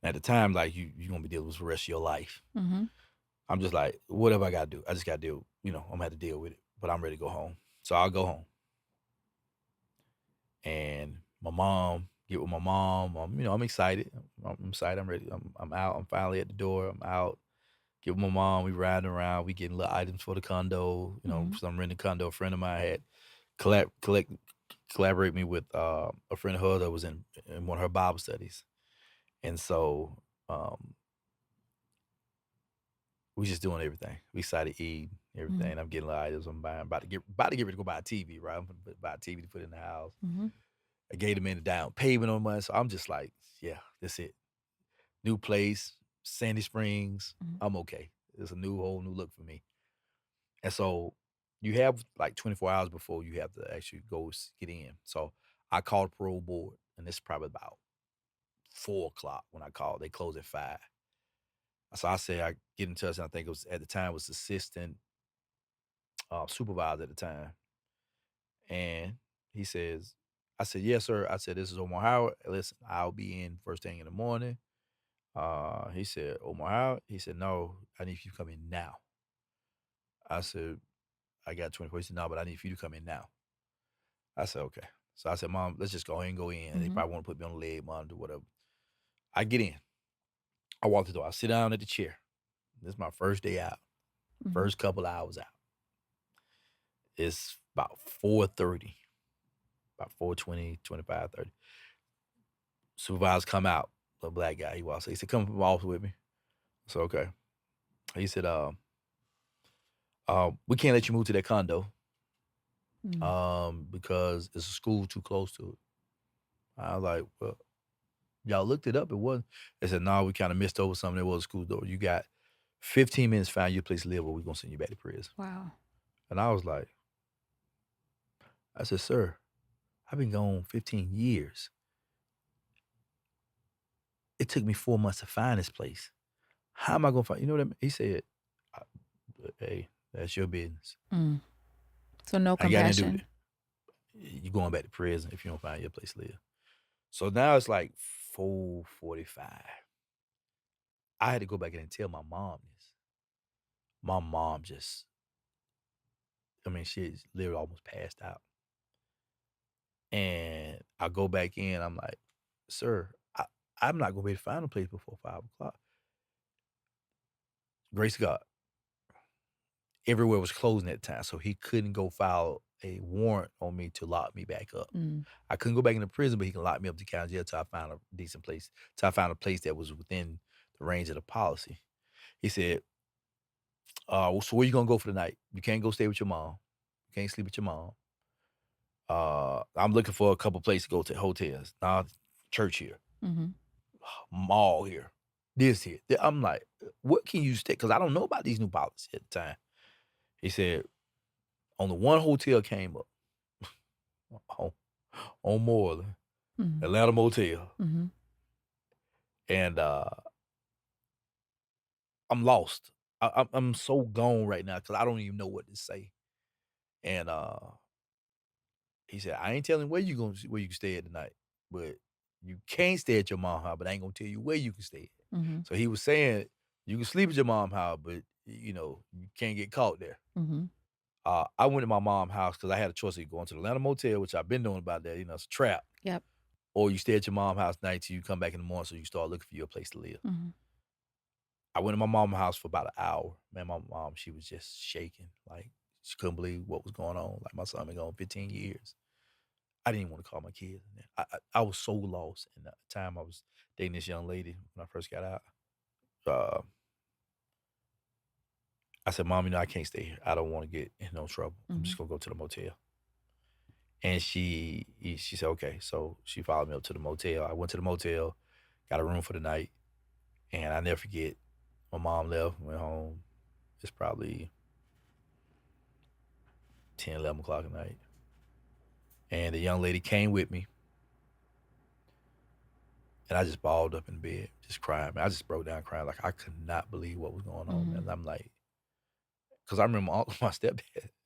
And at the time, like you're gonna be dealing with it for the rest of your life. Mhm. I'm just like, whatever I gotta do, I just gotta deal. I'm gonna have to deal with it. But I'm ready to go home. So I'll go home. And my mom, get with my mom. I'm excited. I'm excited. I'm ready. I'm out. I'm finally at the door. I'm out. Get with my mom. We riding around. We getting little items for the condo. Mhm. So I'm renting a condo. A friend of mine had collaborate me with a friend of hers that was in one of her Bible studies. And so we just doing everything. We excited to eat Mhm. everything. I'm getting little items. I'm buying about to get ready to go buy a TV, right? I'm gonna buy a TV to put in the house. Mhm. I gave them in the down payment on money. So I'm just like, yeah, that's it. New place, Sandy Springs. Mhm. I'm okay. It's a whole new look for me. And so you have like 24 hours before you have to actually go get in. So I called the parole board, and it's probably about 4 o'clock when I called. They close at 5. So I say I get in touch, and I think it was at the time was assistant supervisor at the time. And he says, I said, yes, sir. I said, this is Omar Howard. Listen, I'll be in first thing in the morning. He said, Omar Howard. He said, no, I need you to come in now. I said, I got 24. He said, no, but I need for you to come in now. I said, okay. So I said, Mom, let's just go ahead and go in. They Mhm. probably want to put me on the leg monitor, whatever. I get in. I walk the door. I sit down at the chair. This is my first day out. Mhm. First couple hours out. It's about 4:30, about 4:20, 25:30. Supervisor come out, the black guy. He walks. He said, "Come from the office with me." I said, "Okay." He said, we can't let you move to that condo, Mm. because it's a school too close to it." I was like, "Well, y'all looked it up. It wasn't." They said, "No, we kind of missed over something. There was a school door. You got 15 minutes to find your place to live, or we're gonna send you back to prison." Wow. And I was like, I said, "Sir, I've been gone 15 years. It took me 4 months to find this place. How am I gonna find? You know what I mean? He said, "Uh, "Hey, that's your business. Mm. So no I ain't got nothing to do with compassion. it. You going back to prison if you don't find your place to live." So now it's like 4:45. I had to go back in and tell my mom this. My mom just, I mean, she's literally almost passed out. And I go back in. I'm like, "Sir, I'm not gonna be able to find a place before 5 o'clock." Grace of God, everywhere was closing at the time, so he couldn't go file a warrant on me to lock me back up. Mm. I couldn't go back into prison, but he can lock me up to county jail till I found a decent place, till I found a place that was within the range of the policy. He said, well, so where you gonna go for the night? You can't go stay with your mom. You can't sleep with your mom. I'm looking for a couple places to go to hotels. Nah, church here, Mhm. mall here, this here. I'm like, what can you stay? Because I don't know about these new policies at the time. He said, only one hotel came up on, on Moreland, Mhm. Atlanta Motel. Mhm. And I'm lost. I'm so gone right now because I don't even know what to say. And he said, I ain't telling where where you can stay at tonight, but you can't stay at your mom's house, but I ain't gonna tell you where you can stay at. Mhm. So he was saying you can sleep at your mom's house, but you can't get caught there. Mhm. I went to my mom's house because I had a choice of going to the Atlanta Motel, which I've been doing about that. It's a trap. Yep. Or you stay at your mom's house night till you come back in the morning, so you start looking for your place to live. Mhm. I went to my mom's house for about an hour. Man, my mom, she was just shaking. Like, she couldn't believe what was going on. Like, my son been gone 15 years. I didn't even want to call my kids. I was so lost. And at the time I was dating this young lady when I first got out. Uh, I said, Mom, I can't stay here. I don't want to get in no trouble. I'm Mhm. just gonna go to the motel. And she said, okay. So she followed me up to the motel. I went to the motel, got a room for the night, and I never forget. My mom left, went home. It's probably 10, 11 o'clock at night. And the young lady came with me, and I just balled up in bed, just crying. Man, I just broke down crying. Like, I could not believe what was going on, man. Mhm. And I'm like, because I remember my stepdad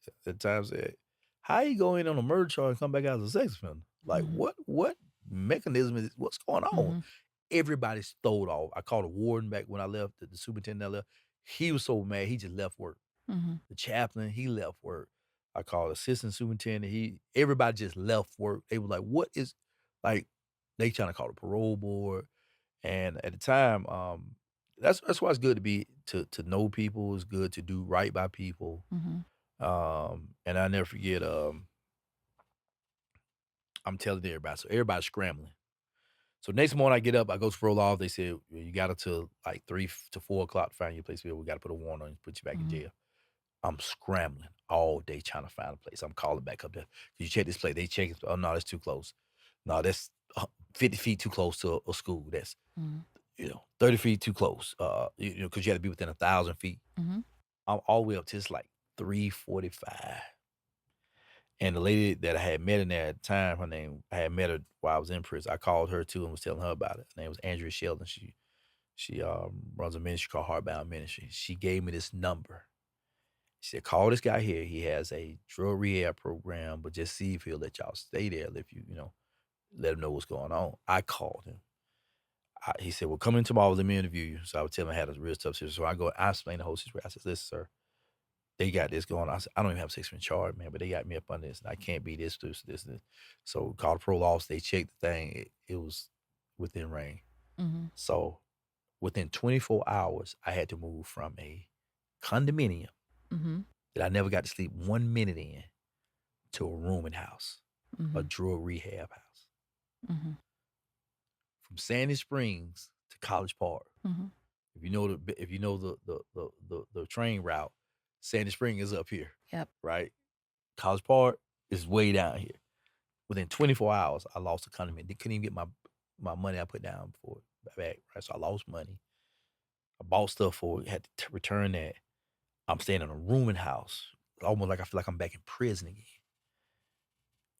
at the time said, how you go in on a murder charge and come back out as a sex offender? Like, Mhm. what mechanism is, what's going on? Mhm. Everybody's throwed off. I called a warden back when I left, the superintendent that left. He was so mad, he just left work. Mhm. The chaplain, he left work. I called assistant superintendent. Everybody just left work. They were like, what is, like, they trying to call the parole board. And at the time, that's why it's good to know people. It's good to do right by people. Mhm. And I never forget, I'm telling everybody. So everybody's scrambling. So next morning I get up, I go to roll off. They said, "Well, you got until like 3 to 4 o'clock to find your place. We got to put a warrant on you, put you back in Mhm. jail." I'm scrambling all day trying to find a place. I'm calling back up there. Can you check this place? They check it. Oh no, that's too close. No, that's 50 feet too close to a school. That's Mhm. 30 feet too close. Because you had to be within 1,000 feet. Mhm. I'm all the way up to it's like 3:45. And the lady that I had met in there at the time, her name, I had met her while I was in prison. I called her too and was telling her about it. Her name was Andrea Sheldon. She runs a ministry called Heartbound Ministry. She gave me this number. She said, call this guy here. He has a drug rehab program, but just see if he'll let y'all stay there if let him know what's going on. I called him. He said, well, come in tomorrow. Let me interview you. So I would tell him I had a real tough situation. So I explained the whole situation. I said, listen, sir, they got this going on. I said, I don't even have a six-man charge, man, but they got me up on this. And I can't be this. So called the parole office. They checked the thing. It was within range. Mhm. So within 24 hours, I had to move from a condominium Mhm. that I never got to sleep 1 minute in to a rooming house, a Mhm. drug rehab house. Mhm. From Sandy Springs to College Park. Mhm. If you know the train route, Sandy Springs is up here, Yep. right? College Park is way down here. Within 24 hours, I lost a condominium. They couldn't even get my money I put down for it back, right? So I lost money. I bought stuff for it, had to return that. I'm staying in a rooming house, almost like I feel like I'm back in prison again.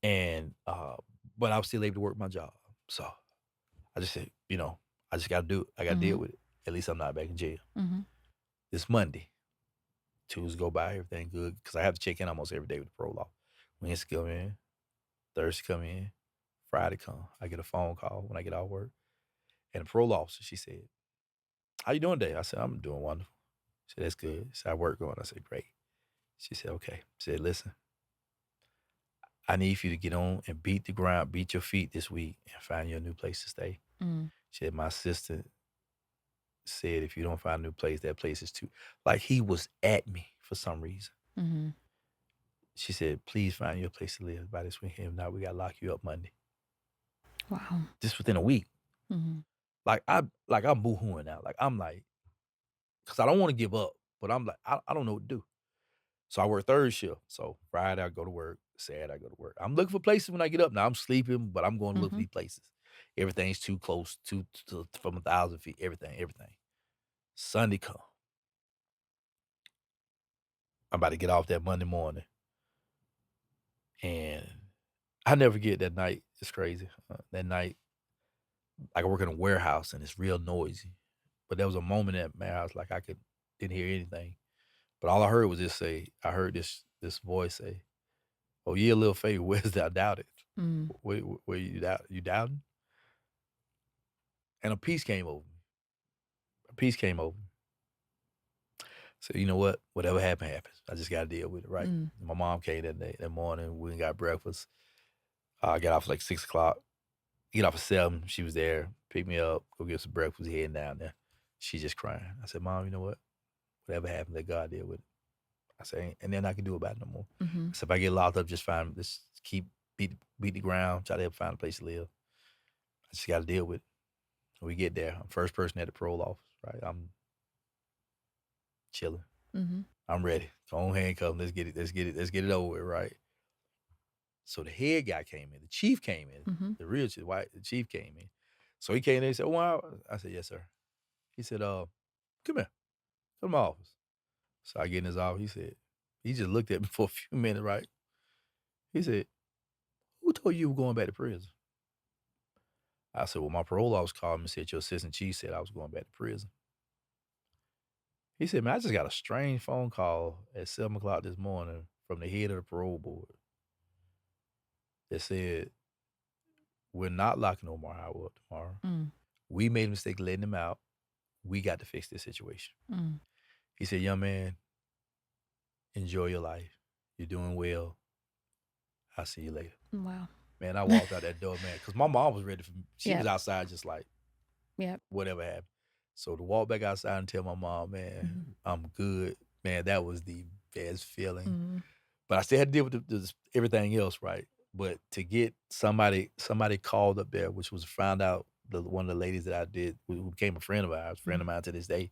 And but I was still able to work my job. So I just said, I just got to do it. I got to deal Mhm. with it. At least I'm not back in jail. Mhm. This Monday, Tuesdays go by, everything good because I have to check in almost every day with the parole law. Wednesday come in, Thursday come in, Friday come. I get a phone call when I get off work, and the parole officer, she said, "How you doing today?" I said, "I'm doing wonderful." She said, "That's good." She said, "I work going." I said, "Great." She said, "Okay." She said, "Listen, I need for you to get on and beat the ground, beat your feet this week, and find you a new place to stay." Mm. She said, "My assistant said if you don't find a new place, that place is too," like he was at me for some reason. Mhm. She said, "Please find you a place to live by this weekend. If not, we gotta lock you up Monday." Wow. Just within a week. Mhm. I'm boohooing now. Like I'm like, because I don't want to give up, but I'm like, I don't know what to do. So I work third shift. So Friday I go to work, Saturday I go to work. I'm looking for places when I get up. Now I'm sleeping, but I'm going to look for Mhm. these places. Everything's too close, from 1,000 feet. Everything. Sunday come. I'm about to get off that Monday morning, and I never forget that night. It's crazy. That night, like I work in a warehouse and it's real noisy. But there was a moment at my house like I could didn't hear anything. But all I heard was I heard this voice say, "Oh yeah, little favor, where's that? I doubt it. Mm. Where you doubting?" And a peace came over me. A peace came over me. So you know what? Whatever happened, happens. I just got to deal with it, right? Mm. My mom came that morning. We got breakfast. I got off like 6 o'clock. Get off at 7. She was there, pick me up, go get some breakfast, heading down there. She just crying. I said, "Mom, you know what? Whatever happened, let God deal with it." I said, "And then I can do about it no more." Mhm. I said, "If I get locked up, just keep beat the ground, try to help find a place to live. I just got to deal with it." When we get there, I'm first person at the parole office, right? I'm chilling. Mhm. I'm ready. Go on, handcuff. Let's get it. Let's get it. Let's get it over with, right? So the head guy came in. The chief came in. Mhm. The real chief, white. The chief came in. So he came in and said, "Wow." I said, "Yes, sir." He said, come here. Come to my office." So I get in his office. He said, he just looked at me for a few minutes, right? He said, "Who told you you were going back to prison?" I said, "Well, my parole officer called me and said your assistant chief said I was going back to prison." He said, "Man, I just got a strange phone call at 7 o'clock this morning from the head of the parole board that said, we're not locking Omar Howard up tomorrow. Mm. We made a mistake letting him out. We got to fix this situation." Mm. He said, "Young man, enjoy your life. You're doing well. I'll see you later." Wow. Man, I walked out that door, man, because my mom was ready for me. She was Yep. outside just like, Yep. whatever happened. So to walk back outside and tell my mom, Mhm. man, I'm good, man, that was the best feeling. Mhm. But I still had to deal with everything else, right? But to get somebody called up there, which was found out one of the ladies that I did, who became a friend of ours, friend of Mhm. mine to this day,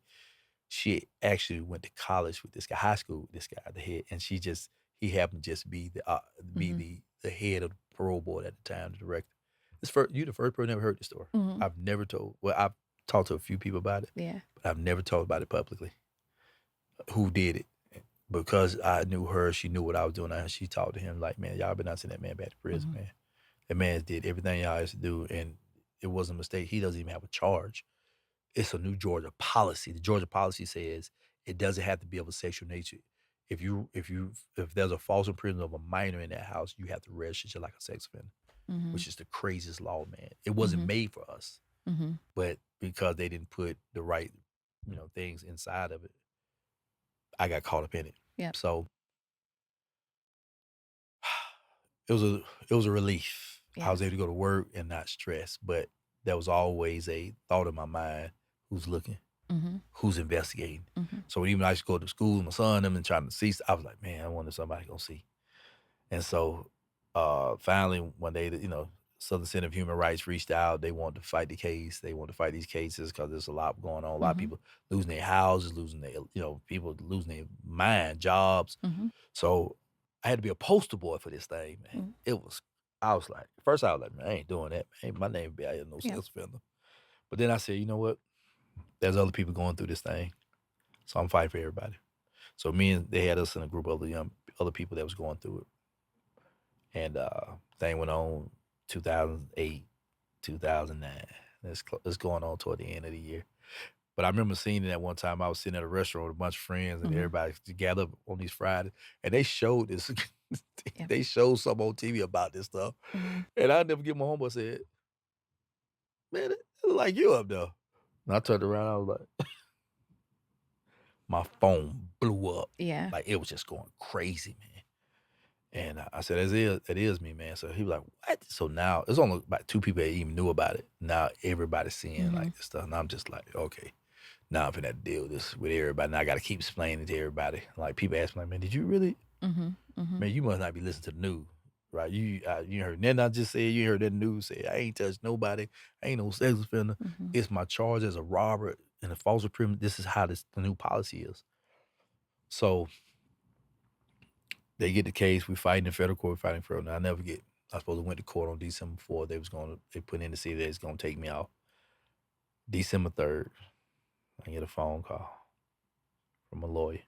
she actually went to college with this guy, high school with this guy, the head, and he happened to just be Mhm. the head of the parole board at the time, the director. You the first person I ever heard the story. Mhm. I've never told. Well, I've talked to a few people about it, Yeah. but I've never told about it publicly. Who did it? Because I knew her, she knew what I was doing. And she talked to him like, "Man, y'all been not sending that man back to prison, Mhm. man. That man did everything y'all used to do, and it wasn't a mistake. He doesn't even have a charge. It's a new Georgia policy. The Georgia policy says it doesn't have to be of a sexual nature. If there's a false imprisonment of a minor in that house, you have to register you like a sex offender, Mhm. which is the craziest law, man. It wasn't Mhm. made for us, Mhm. but because they didn't put the right, things inside of it, I got caught up in it. Yep. So it was a relief. I was able Yes. to go to work and not stress, but there was always a thought in my mind: who's looking? Mhm. Who's investigating? Mhm. So even when I used to go to school, my son them and trying to see, I was like, man, I wonder if somebody gonna see. And so finally one day, Southern Center of Human Rights reached out. They wanted to fight the case. They wanted to fight these cases because there's a lot going on. A lot of Mhm. people losing their houses, losing their, people losing their mind, jobs. Mhm. So I had to be a poster boy for this thing, man. Mm. I was like, first I was like, man, I ain't doing that. Man, my name be out here, no Yep. sex offender. But then I said, you know what? There's other people going through this thing. So I'm fighting for everybody. So me and they had us in a group of other people that was going through it. and thing went on 2008, 2009. It's going on toward the end of the year. But I remember seeing it at one time. I was sitting at a restaurant with a bunch of friends, and Mhm. everybody gathered up on these Fridays, and they showed this. Yeah. They showed something on TV about this stuff, Mhm. and I never get my homeboy said, "Man, it look like you up there." And I turned around. I was like, my phone blew up, Yeah. like it was just going crazy, man. And I said, "It is me, man." So he was like, "What?" So now it's only about two people that even knew about it. Now everybody's seeing Mhm. like this stuff, and I'm just like, okay. Now I'm finna have to deal with this with everybody. Now I gotta keep explaining to everybody. Like people ask me, like, man, did you really? Mhm. Mhm. Man, you must not be listening to the news, right? You heard nothing I just said. You heard that news say I ain't touched nobody. I ain't no sex offender. Mhm. It's my charge as a robber and a false imprisonment. This is how the new policy is. So they get the case. We fighting in federal court. We fighting in federal. Now I never get. I supposed to went to court on December 4th. They put in to see that it's gonna take me out. December 3rd, I get a phone call from a lawyer.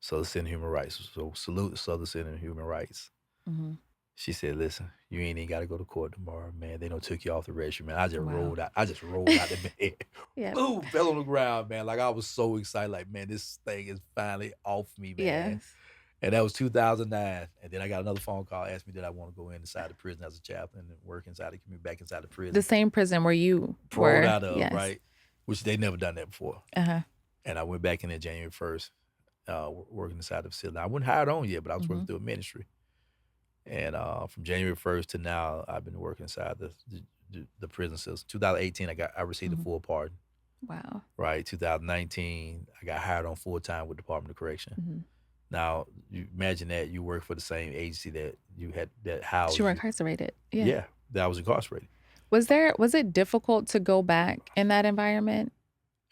Southern Center Human Rights. So salute to Southern Center Human Rights. Mhm. She said, "Listen, you ain't even got to go to court tomorrow, man. They don't took you off the register, man." I just Wow. rolled out. I just rolled out the bed, Yep. boom, fell on the ground, man. Like I was so excited, like man, this thing is finally off me, man. Yes. And that was 2009. And then I got another phone call, asked me did I want to go inside the prison as a chaplain and work inside the community, back inside the The prison, same prison where you rolled were. out of Yes. right, which they never done that before. Uh-huh. And I went back in there January 1st, working inside the facility. I wasn't hired on yet, but I was working Mhm. through a ministry. And from January 1st to now, I've been working inside the prison system. 2018, I received a Mhm. full pardon. Wow. Right, 2019, I got hired on full time with Department of Correction. Mhm. Now, you imagine that you work for the same agency that you had that 'Cause you housed were you. incarcerated. Yeah. Yeah, that I was incarcerated. Was it difficult to go back in that environment?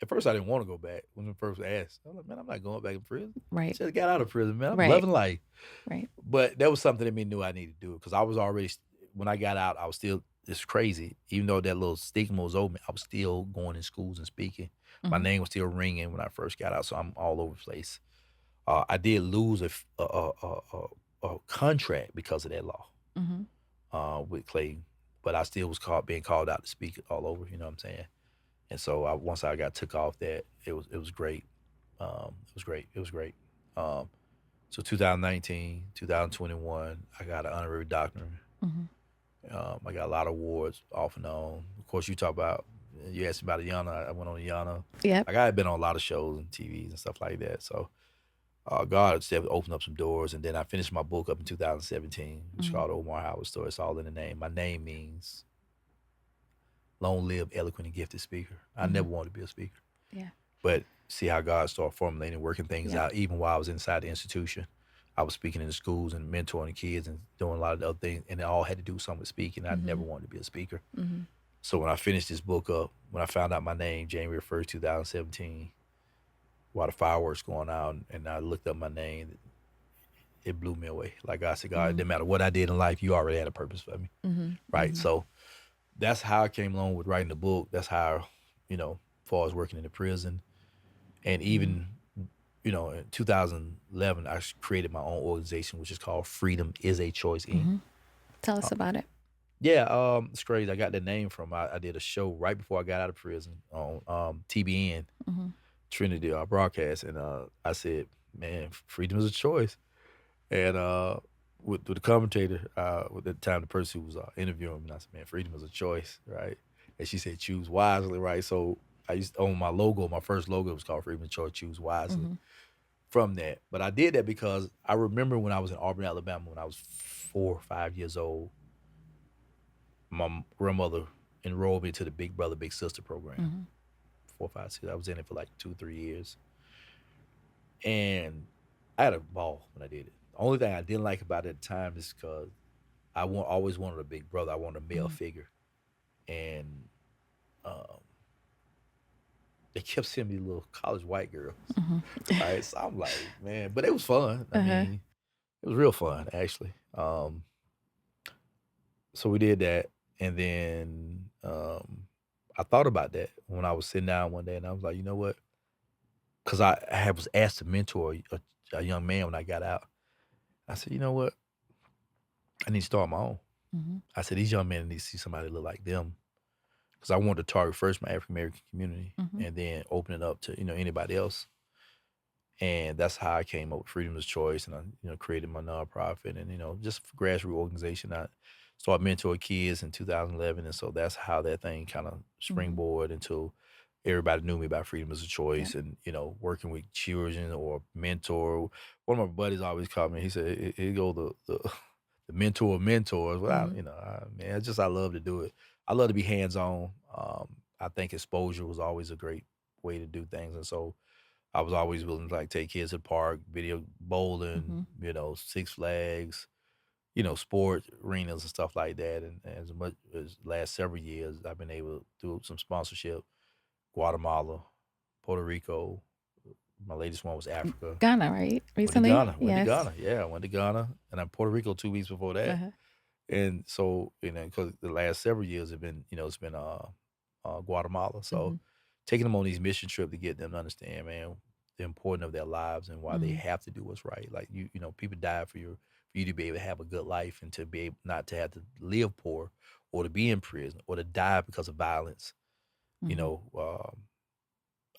At first, I didn't want to go back when I first asked. I was like, man, I'm not going back in prison. Right. Just got out of prison, man. I'm Right. loving life. Right. But that was something that me knew I needed to do because I was already when I got out, I was still it's crazy. Even though that little stigma was over me, I was still going in schools and speaking. My Mhm. name was still ringing when I first got out, so I'm all over the place. I did lose a contract because of that law Mhm. with Clayton, but I still was being called out to speak all over. You know what I'm saying? And so once I got took off that, it was great. It was great. It was great. Um, so 2019, 2021, I got an honorary doctorate. Mhm. I got a lot of awards off and on. Of course, you asked me about Ayana. I went on Ayana. Yep. Like I had been on a lot of shows and TVs and stuff like that. So God said opened up some doors, and then I finished my book up in 2017. It's Mhm. called Omar Howard Story. It's all in the name. My name means long live, eloquent, and gifted speaker. I Mhm. never wanted to be a speaker, Yeah. but see how God started formulating and working things Yep. out. Even while I was inside the institution, I was speaking in the schools and mentoring kids and doing a lot of other things, and it all had to do something with speaking. I never Mhm. wanted to be a speaker. Mhm. So when I finished this book up, when I found out my name, January 1st, 2017, while the fireworks going on, and I looked up my name, it blew me away. Like I said, God, it Mhm. didn't matter what I did in life, you already had a purpose for me. Mhm. Right. Mhm. So that's how I came along with writing the book. That's how, as far as working in the prison. And Mhm. even, in 2011, I created my own organization, which is called Freedom is a Choice, Inc. Mhm. Tell us Uh, about it. yeah, it's crazy. I got the name from, I did a show right before I got out of prison on TBN, Mhm. Trinity broadcast. And I said, man, freedom is a choice. And with the commentator, with the time the person who was interviewing me, I said, "Man, freedom is a choice, right?" And she said, "Choose wisely, right?" So I used to own my logo. My first logo was called "Freedom of Choice, Choose Wisely." Mhm. From that, but I did that because I remember when I was in Auburn, Alabama, when I was 4 or 5 years old, my grandmother enrolled me into the Big Brother Big Sister program. Mhm. 4, 5, 6. I was in it for like 2, 3 years, and I had a ball when I did it. The only thing I didn't like about it at the time is because always wanted a big brother. I wanted a male Mhm. figure, and um, they kept sending me little college white girls. Mhm. Right, so I'm like, man, but it was fun. I Uh-huh. mean, it was real fun actually. So we did that, and then I thought about that when I was sitting down one day, and I was like, you know what? Because was asked to mentor a young man when I got out. I said, you know what? I need to start my own. Mhm. I said, these young men need to see somebody look like them. Because I wanted to target first my African American community Mhm. and then open it up to, anybody else. And that's how I came up with Freedom's Choice, and I, created my nonprofit, and just grassroots organization. I started mentoring kids in 2011, and so that's how that thing kind of Mhm. springboard into everybody knew me about Freedom as a Yep. Choice, and working with children or mentor. One of my buddies always called me. He said, "He go the the mentor of mentors." Well, Mhm. man, it's just I love to do it. I love to be hands on. I think exposure was always a great way to do things, and so I was always willing to like take kids to the park, video bowling, Mhm. Six Flags, sport arenas and stuff like that. And as much as last several years, I've been able to do some sponsorship, Guatemala, Puerto Rico. My latest one was Africa. Ghana, right? Went to Recently? Ghana. Went to Yes. Ghana. Yeah, I went to Ghana, and I'm Puerto Rico 2 weeks before that. Uh-huh. And so, because the last several years have been, it's been Guatemala. So Mhm. taking them on these mission trips to get them to understand, man, the importance of their lives and why they Mhm. have to do what's right. Like people die for you to be able to have a good life and to be able not to have to live poor or to be in prison or to die because of violence. You Mhm. know,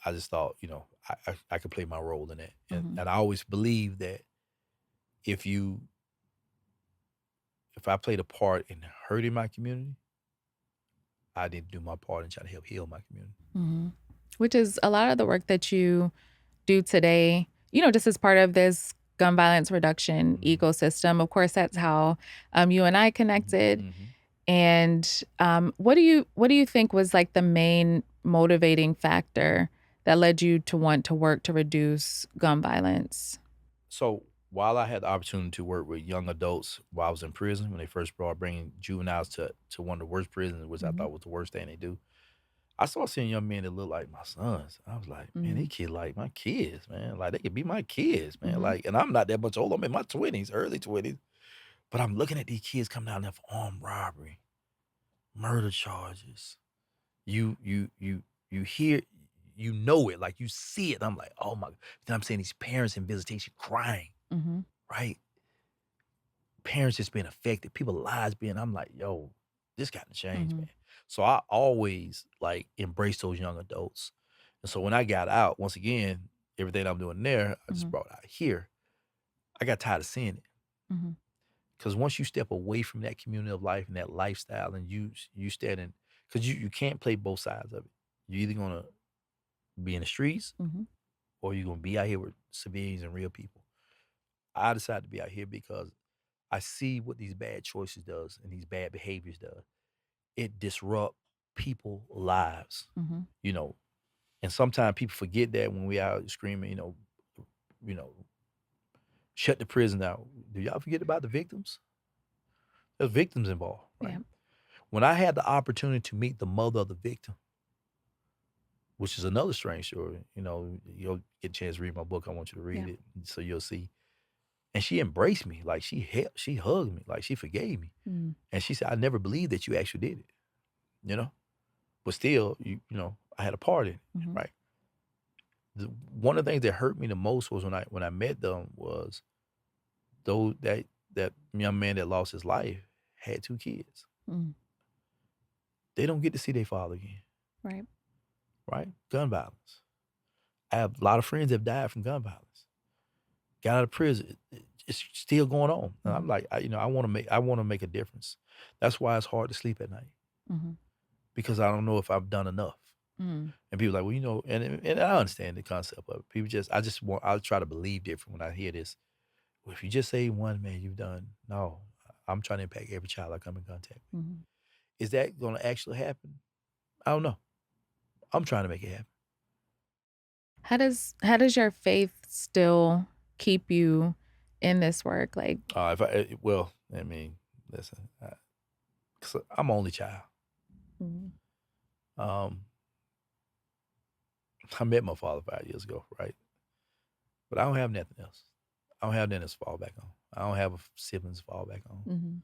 I just thought, I could play my role in that. And Mhm. and I always believe that if you if I played a part in hurting my community, I need to do my part and try to help heal my community. Mhm. Which is a lot of the work that you do today, just as part of this gun violence reduction Mhm. ecosystem. Of course, that's how you and I Mhm. connected. Mhm. And what do you think was like the main motivating factor that led you to want to work to reduce gun violence? So while I had the opportunity to work with young adults while I was in prison, when they first brought bringing juveniles to one of the worst prisons, which I Mhm. thought was the worst thing they do, I started seeing young men that look like my sons. I was like, man, they Mhm. kid like my kids, man. Like they could be my kids, man. Mhm. Like, and I'm not that much older. I'm in my 20s, early 20s. But I'm looking at these kids coming down there for armed robbery, murder charges. You hear, it, like you see it. I'm like, oh my. Then I'm seeing these parents in visitation crying, Mhm. right? Parents just being affected, people lives being, I'm like, yo, this got to change, Mhm. man. So I always like embrace those young adults. And so when I got out, once again, everything I'm doing there, I just Mhm. brought out here. I got tired of seeing it. Mhm. Because once you step away from that community of life and that lifestyle and you stand in, because you can't play both sides of it. You're either gonna be in the streets Mhm. or you're gonna be out here with civilians and real people. I decided to be out here because I see what these bad choices does and these bad behaviors does. It disrupt people lives, Mhm. you know. And sometimes people forget that when we out screaming, you know, shut the prison down. Do y'all forget about the victims? There's victims involved, right? Yeah. When I had the opportunity to meet the mother of the victim, which is another strange story, you'll get a chance to read my book. I want you to read Yeah. it so you'll see. And she embraced me, like she hugged me, like she forgave me. Mm. And she said, I never believed that you actually did it, you know? But still, I had a part in it, Mhm. right? One of the things that hurt me the most was when I met them was though that young man that lost his life had 2 kids. Mm. They don't get to see their father again, Right. right? Gun violence. I have a lot of friends that have died from gun violence. Got out of prison. It's still going on. And I'm Mhm. like, I want to make a difference. That's why it's hard to sleep at night Mhm. because I don't know if I've done enough. Mm. And people are like, well, and I understand the concept of it. I try to believe different when I hear this. Well, if you just say one, man, you've done. No, I'm trying to impact every child I come in contact with. Mhm. Is that going to actually happen? I don't know. I'm trying to make it happen. How does your faith still keep you in this work? Like, Well, I mean, listen, 'cause I'm only child. mhm. Um, I met my father 5 years ago, right? But I don't have nothing else. I don't have nothing else to fall back on. I don't have a siblings to fall back on. Mhm.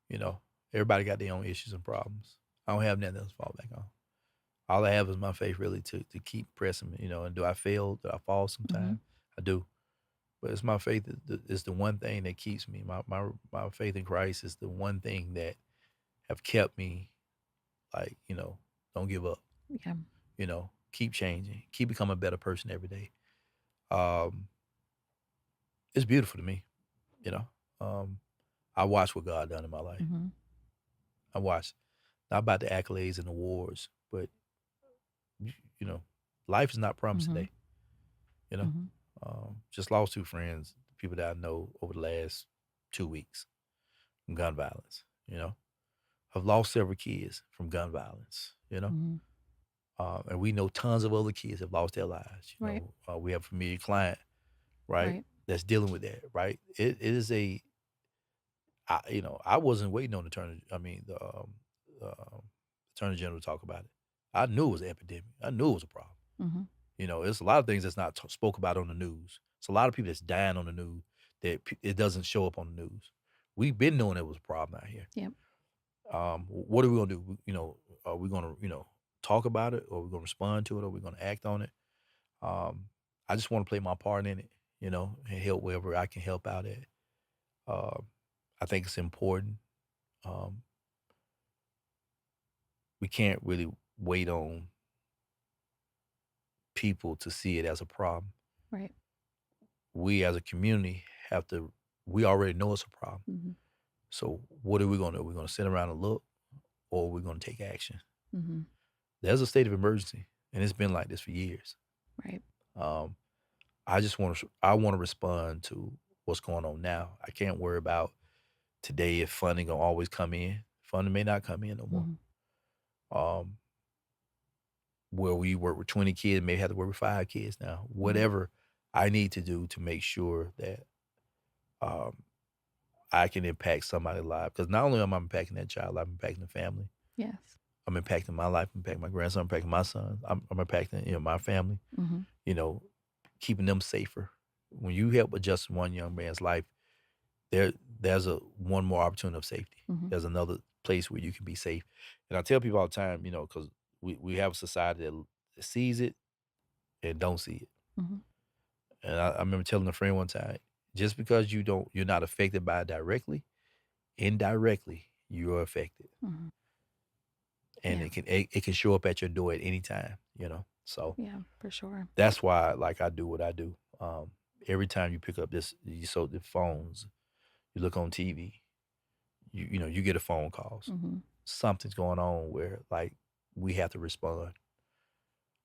You know, everybody got their own issues and problems. I don't have nothing else to fall back on. All I have is my faith really to keep pressing me, and do I fail? Do I fall Mhm. sometime? I do. But it's my faith is the one thing that keeps me. My faith in Christ is the one thing that have kept me like, don't give up, Yeah. keep changing, keep becoming a better person every day. Um, it's beautiful to me, you know. Um, I watch what God done in my life. Mhm. I watch not about the accolades and awards, but you know, life is not promised Mhm. today. You know, Mhm. just lost two friends, people that I know over the last 2 weeks from gun violence. I've lost several kids from gun violence. Mhm. And we know tons of other kids have lost their lives. Right. We have a familiar client, right, Right. that's dealing with that, right? It is I wasn't waiting on the attorney general to talk about it. I knew it was an epidemic. I knew it was a problem. Mhm. There's a lot of things that's not spoke about on the news. It's a lot of people that's dying on the news that it doesn't show up on the news. We've been knowing it was a problem out here. Yep. What are we gonna do? Are we gonna talk about it, or are we gonna respond to it, or are we gonna act on it? Um, I just want to play my part in it, and help wherever I can help out at. Um, I think it's important. Um, we can't really wait on people to see it as a problem. Right. We as a community have to. We already know it's a problem. Mhm. So what are we gonna do? We're gonna sit around and look, or we're gonna take action. Mhm. There's a state of emergency, and it's been like this for years. Right. Um, I want to respond to what's going on now. I can't worry about today if funding gonna always come in. Funding may not come in no more. Mhm. Um, where we work with 20 kids, maybe have to work with 5 kids now. Mhm. Whatever I need to do to make sure that um, I can impact somebody's life. Because not only am I impacting that child, I'm impacting the family. Yes. I'm impacting my life, impacting my grandson, impacting my son. I'm impacting my family. Mhm. You know, keeping them safer. When you help adjust one young man's life, there there's a one more opportunity of safety. Mhm. There's another place where you can be safe. And I tell people all the time, because we have a society that sees it and don't see it. Mhm. And I remember telling a friend one time, just because you're not affected by it directly, indirectly you're affected, Mhm. and Yeah. it can show up at your door at any time. So Yeah. For sure. that's why like I do what I do. Every time you pick up the phones, you look on TV, you get a phone calls. Mhm. Something's going on where like we have to respond.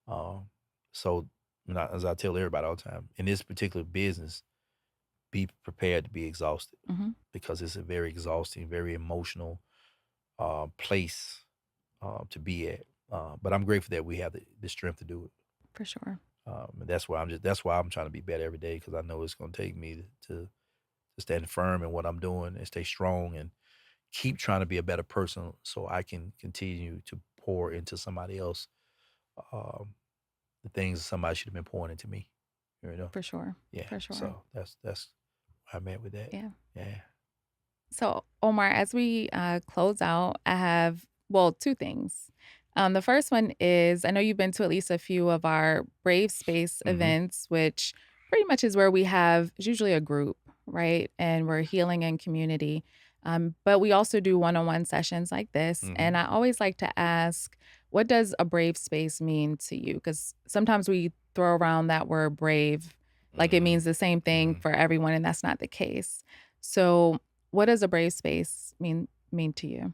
Um, so as I tell everybody all the time, in this particular business, be prepared to be exhausted Mhm. because it's a very exhausting, very emotional place to be at. But I'm grateful that we have the strength to do it. For sure. And that's why I'm trying to be better every day because I know it's going to take me to stand firm in what I'm doing and stay strong and keep trying to be a better person so I can continue to pour into somebody else um, the things somebody should have been pouring into me. You know? For sure. Yeah. For sure. So that's where I'm at with that. Yeah. Yeah. So, Omar, as we close out, I have, well, two things. The first one is I know you've been to at least a few of our Brave Space Mm-hmm. events, which pretty much is where we have it's usually a group, right? And we're healing in community. But we also do one on one sessions like this. Mm-hmm. And I always like to ask, what does a brave space mean to you? Because sometimes we throw around that word brave like it Mm-hmm. means the same thing Mm-hmm. for everyone, and that's not the case. So, what does a brave space mean to you?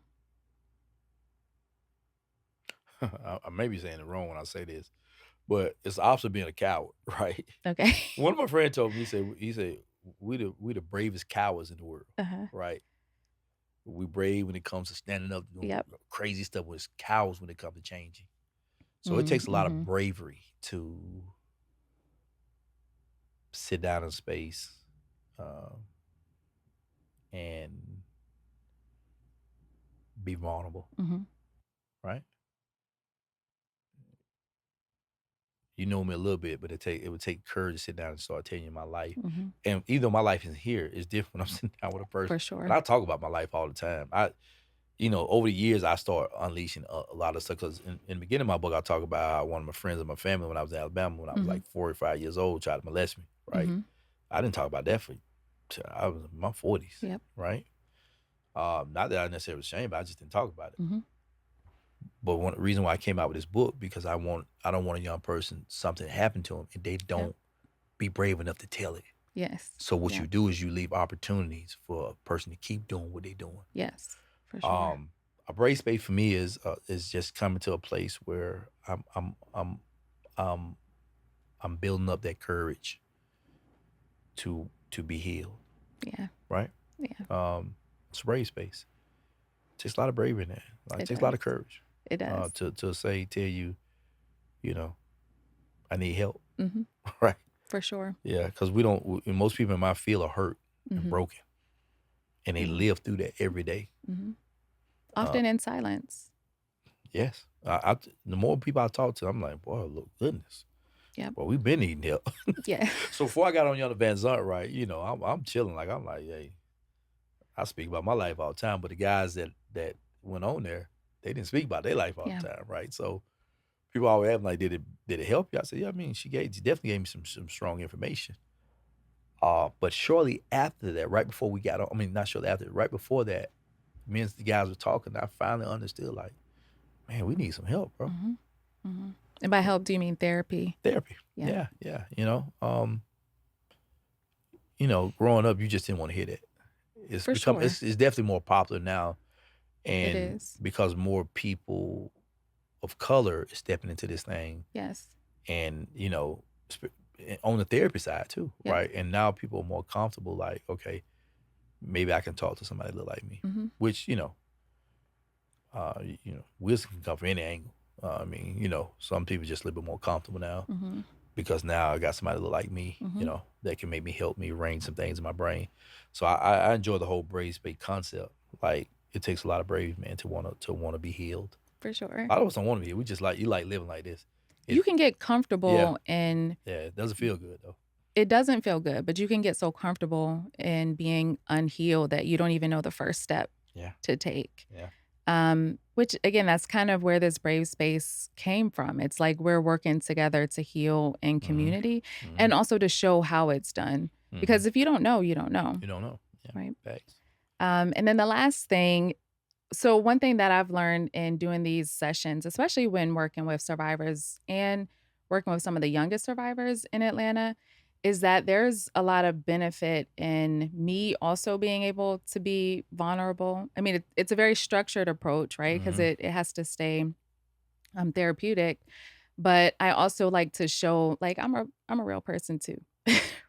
I may be saying it wrong when I say this, but it's the opposite of being a coward, right? Okay. One of my friends told me, he said, we the bravest cowards in the world, Uh-huh. right? We brave when it comes to standing up, doing Yep. crazy stuff. We're cowards when it comes to changing. So it Mm, takes a lot of mhm. bravery to sit down in space um, and be vulnerable, Mhm. right? You know me a little bit, but it would take courage to sit down and start telling you my life. Mhm. And even though my life isn't here, it's different when I'm sitting down with a person. For And sure. I talk about my life all the time. Over the years, I start unleashing a lot of stuff. Because in the beginning of my book, I talk about how one of my friends and my family, when I was in Alabama, when I was Mhm. like 4 or 5 years old, tried to molest me, right? Mhm. I didn't talk about that for I was in my 40s, Yep. right? Not that I necessarily was ashamed, but I just didn't talk about it. Mm-hmm. But one reason why I came out with this book because I don't want a young person something to happen to them and they don't be brave enough to tell it. Yes. So what you do is you leave opportunities for a person to keep doing what they're doing. Yes, for sure. A brave space for me is just coming to a place where I'm building up that courage to be healed. Yeah. Right. Yeah. It's a brave space. It takes a lot of bravery in that. Like, it takes a lot of courage. It does. To tell you, I need help. Mm-hmm. Right. For sure. Yeah, because most people in my field are hurt and broken, and they live through that every day. Mm-hmm. Often in silence. Yes. The more people I talk to, I'm like, boy, look, goodness. Yeah. Well, we've been needing help. Yeah. So before I got on Yonder Van Zant, right, I'm chilling. Like, I'm like, hey, I speak about my life all the time, but the guys that went on there, they didn't speak about their life all the time, right? So people always have like, did it help you? I said, yeah, I mean, she definitely gave me some strong information. But shortly after that, right before we got on, I mean, not shortly after, right before that, me and the guys were talking. I finally understood, like, man, we need some help, bro. Mm-hmm. Mm-hmm. And by help, do you mean therapy? Therapy. Yeah. Growing up, you just didn't want to hear that. It's it's definitely more popular now, and it is because more people of color is stepping into this thing. Yes. And on the therapy side too, right? And now people are more comfortable. Like, okay, maybe I can talk to somebody that look like me, which wisdom can come from any angle. I mean, some people just a little bit more comfortable now because now I got somebody that look like me, that can maybe help me arrange some things in my brain. So I enjoy the whole brave space concept. Like, it takes a lot of bravery, man, to want to be healed. For sure. A lot of us don't want to be healed. We just you like living like this. You can get comfortable in. Yeah, it doesn't feel good though. It doesn't feel good, but you can get so comfortable in being unhealed that you don't even know the first step to take. Yeah. Which again, that's kind of where this brave space came from. It's like we're working together to heal in community and also to show how it's done. Because if you don't know, you don't know. You don't know. Yeah. Right. Thanks. And then the last thing, so one thing that I've learned in doing these sessions, especially when working with survivors and working with some of the youngest survivors in Atlanta, is that there's a lot of benefit in me also being able to be vulnerable. I mean, it's a very structured approach, right? Because it has to stay therapeutic. But I also like to show, like, I'm a real person too.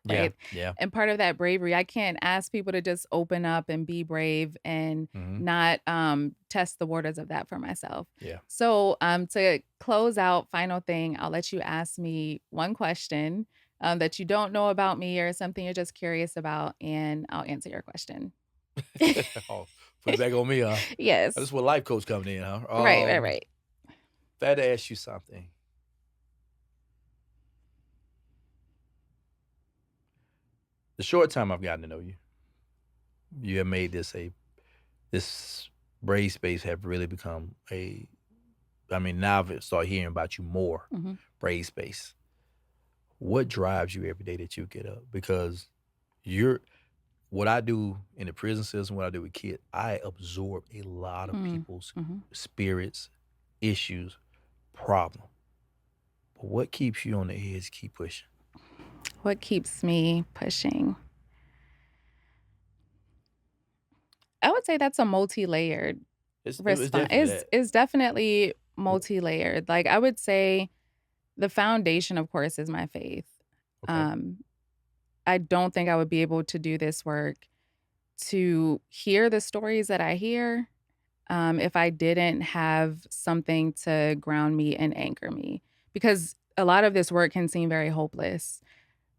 Right. Yeah. And part of that bravery, I can't ask people to just open up and be brave and not test the waters of that for myself. Yeah. So to close out, final thing, I'll let you ask me one question that you don't know about me or something you're just curious about, and I'll answer your question. Oh, put it back on me, huh? Yes. That's what life coach coming in, huh? Right. If I had to ask you something, the short time I've gotten to know you, you have made this brave space have really become now I've started hearing about you more, brave space. What drives you every day that you get up? Because what I do in the prison system, what I do with kids, I absorb a lot of people's spirits, issues, problems. But what keeps you on the edge, keep pushing? What keeps me pushing? I would say that's a multi-layered response. It's definitely multi-layered. Like, I would say the foundation, of course, is my faith. Okay. I don't think I would be able to do this work, to hear the stories that I hear, if I didn't have something to ground me and anchor me. Because a lot of this work can seem very hopeless,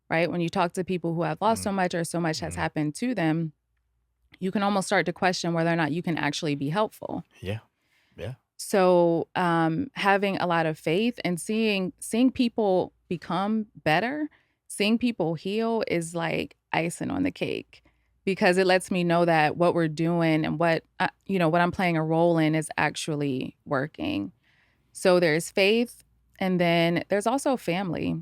right? When you talk to people who have lost so much or so much has happened to them, you can almost start to question whether or not you can actually be helpful. Yeah. So having a lot of faith and seeing people become better, seeing people heal is like icing on the cake, because it lets me know that what we're doing and what I'm playing a role in is actually working. So there's faith, and then there's also family.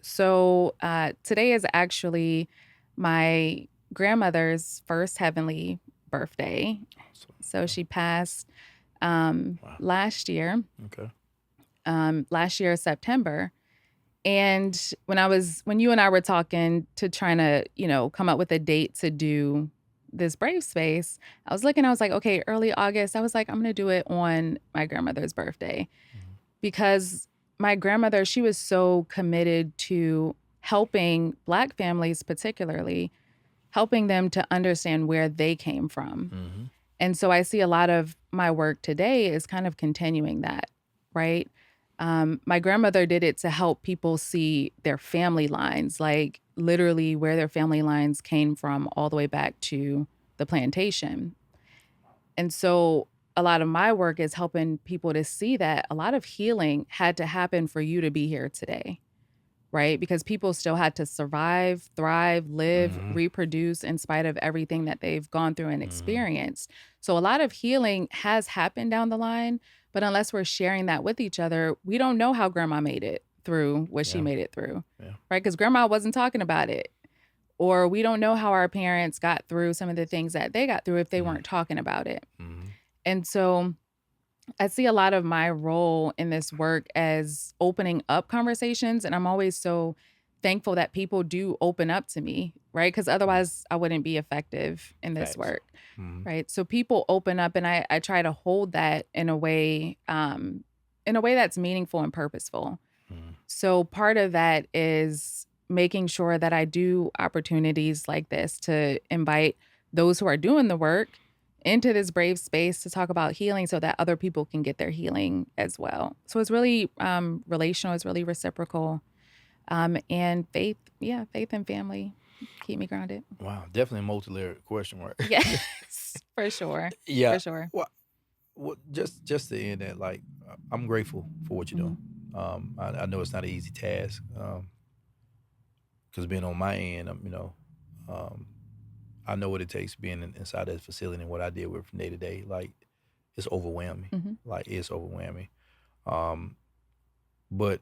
So today is actually my grandmother's first heavenly birthday. Awesome. So she passed Wow. last year, Okay. September. And when you and I were talking to trying to, come up with a date to do this Brave Space, I was like, okay, early August. I was like, I'm going to do it on my grandmother's birthday Mhm. because my grandmother, she was so committed to helping Black families, particularly helping them to understand where they came from. Mhm. And so I see a lot of my work today is kind of continuing that, right? My grandmother did it to help people see their family lines, like literally where their family lines came from all the way back to the plantation. And so a lot of my work is helping people to see that a lot of healing had to happen for you to be here today, right? Because people still had to survive, thrive, live, Mhm. reproduce in spite of everything that they've gone through and Mhm. experienced. So a lot of healing has happened down the line, but unless we're sharing that with each other, we don't know how grandma made it through what she Yeah. made it through, Yeah. right? Because grandma wasn't talking about it. Or we don't know how our parents got through some of the things that they got through if they Mhm. weren't talking about it. Mhm. And so I see a lot of my role in this work as opening up conversations. And I'm always so thankful that people do open up to me, right? Because Mhm. otherwise I wouldn't be effective in this Facts. work, Mhm. right? So people open up and I try to hold that in a way that's meaningful and purposeful. Mhm. So part of that is making sure that I do opportunities like this to invite those who are doing the work into this brave space to talk about healing so that other people can get their healing as well. So it's really relational, it's really reciprocal. And faith, yeah, faith and family keep me grounded. Wow. Definitely a multi-layered question, right? Yes, for sure. Yeah. For sure. Well, just to end that, like, I'm grateful for what you're Hmm. doing. I know it's not an easy task. Because being on my end, um, I know what it takes being inside that facility and what I deal with from day to day. Like, it's overwhelming. Hmm. Like, it's overwhelming. Um, but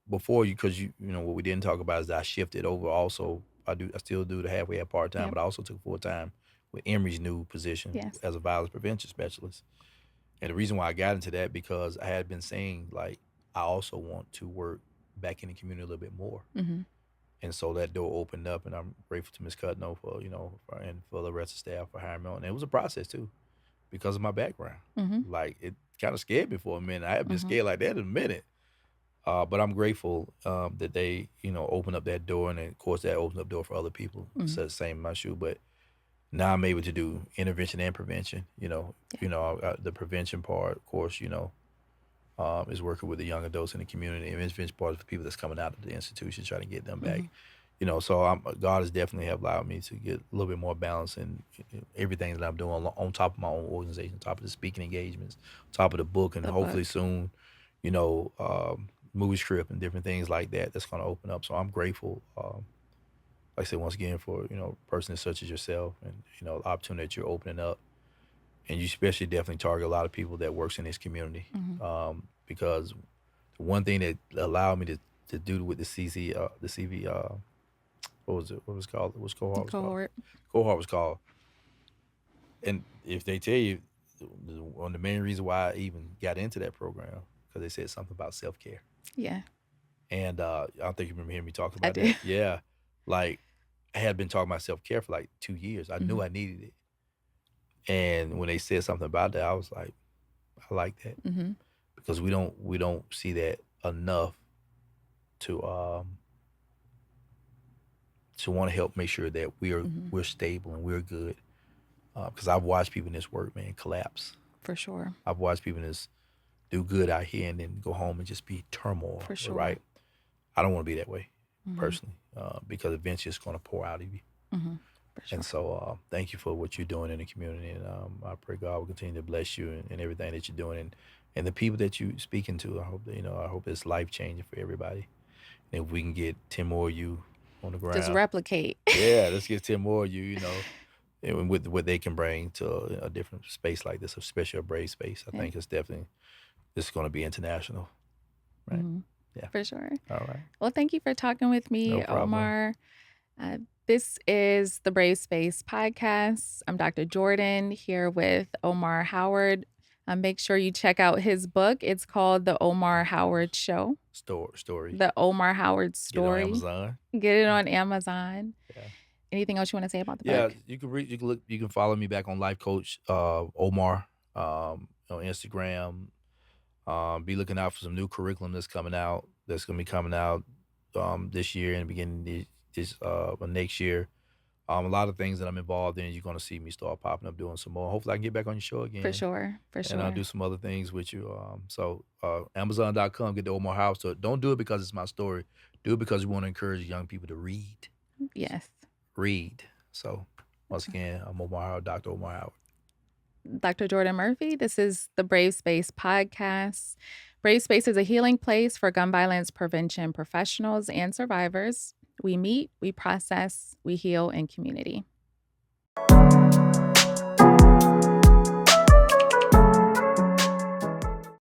before you, because what we didn't talk about is that I shifted over. Also, I still do the halfway at part time, Yep. but I also took full time with Emory's new position Yes. as a violence prevention specialist. And the reason why I got into that because I had been saying like I also want to work back in the community a little bit more. Hmm. And so that door opened up, and I'm grateful to Ms. Cutno and for the rest of the staff for hiring me on. And it was a process too, because of my background. Hmm. Like it kind of scared me for a minute. I had been Hmm. scared like that in a minute. But I'm grateful that they, opened up that door, and then, of course that opened up door for other people. Hmm. So the same in my shoe, but now I'm able to do intervention and prevention. Yeah. The prevention part, of course, is working with the young adults in the community. And intervention part is for people that's coming out of the institution, trying to get them back. Hmm. So God has definitely have allowed me to get a little bit more balance in everything that I'm doing on top of my own organization, on top of the speaking engagements, on top of the book, and The hopefully book. soon, you know, movie script and different things like that that's going to open up. So I'm grateful, like I said, once again, for, a person such as yourself and, the opportunity that you're opening up. And you especially definitely target a lot of people that works in this community. Hmm. Because the one thing that allowed me to do with the the CV, what was it? What was it called? What's cohort was called? Cohort. Cohort was called. And if they tell you, one of the main reasons why I even got into that program, because they said something about self care. Yeah, And I don't think you remember hearing me talk I about do. that. Yeah. Like, I had been talking about self care for like 2 years. I Hmm. knew I needed it. And when they said something about that, I was like, I like that. Hmm. Because we don't see that enough to want to help make sure that Hmm. we're stable and we're good. Because I've watched people in this work, man, collapse. For sure. I've watched people in this do good out here and then go home and just be turmoil, For sure. right? I don't want to be that way, Hmm. personally, because eventually it's going to pour out of you. Hmm. For And sure. so, thank you for what you're doing in the community, and I pray God will continue to bless you and everything that you're doing, and the people that you speaking to. I hope that, I hope it's life changing for everybody. And if we can get 10 more of you on the Just ground, replicate. yeah, let's get 10 more of you, and with what they can bring to a different space like this, especially a brave space. I Yeah. think it's definitely this is going to be international, right? Hmm. Yeah. For sure. All right. Well, thank you for talking with No me, problem. Omar. This is the Brave Space podcast. I'm Dr. Jordan here with Omar Howard. Make sure you check out his book. It's called The Omar Howard Show, Story. The Omar Howard Get it on Story. Amazon. Get it on Amazon. Yeah. Anything else you want to say about the Yeah, book? you can read. You can look. You can follow me back on Life Coach Omar on Instagram. Be looking out for some new curriculum that's coming out. That's going to be coming out this year and beginning this next year. A lot of things that I'm involved in. You're going to see me start popping up doing some more. Hopefully, I can get back on your show For again, sure. For and I'll sure. do some other things with you. Amazon.com. Get the Omar House. So don't do it because it's my story. Do it because we want to encourage young people to read. Yes. Read. So once again, I'm Omar Howard, Dr. Omar Howard. Dr. Jordan Murphy. This is the Brave Space podcast. Brave Space is a healing place for gun violence prevention professionals and survivors. We meet, we process, we heal in community.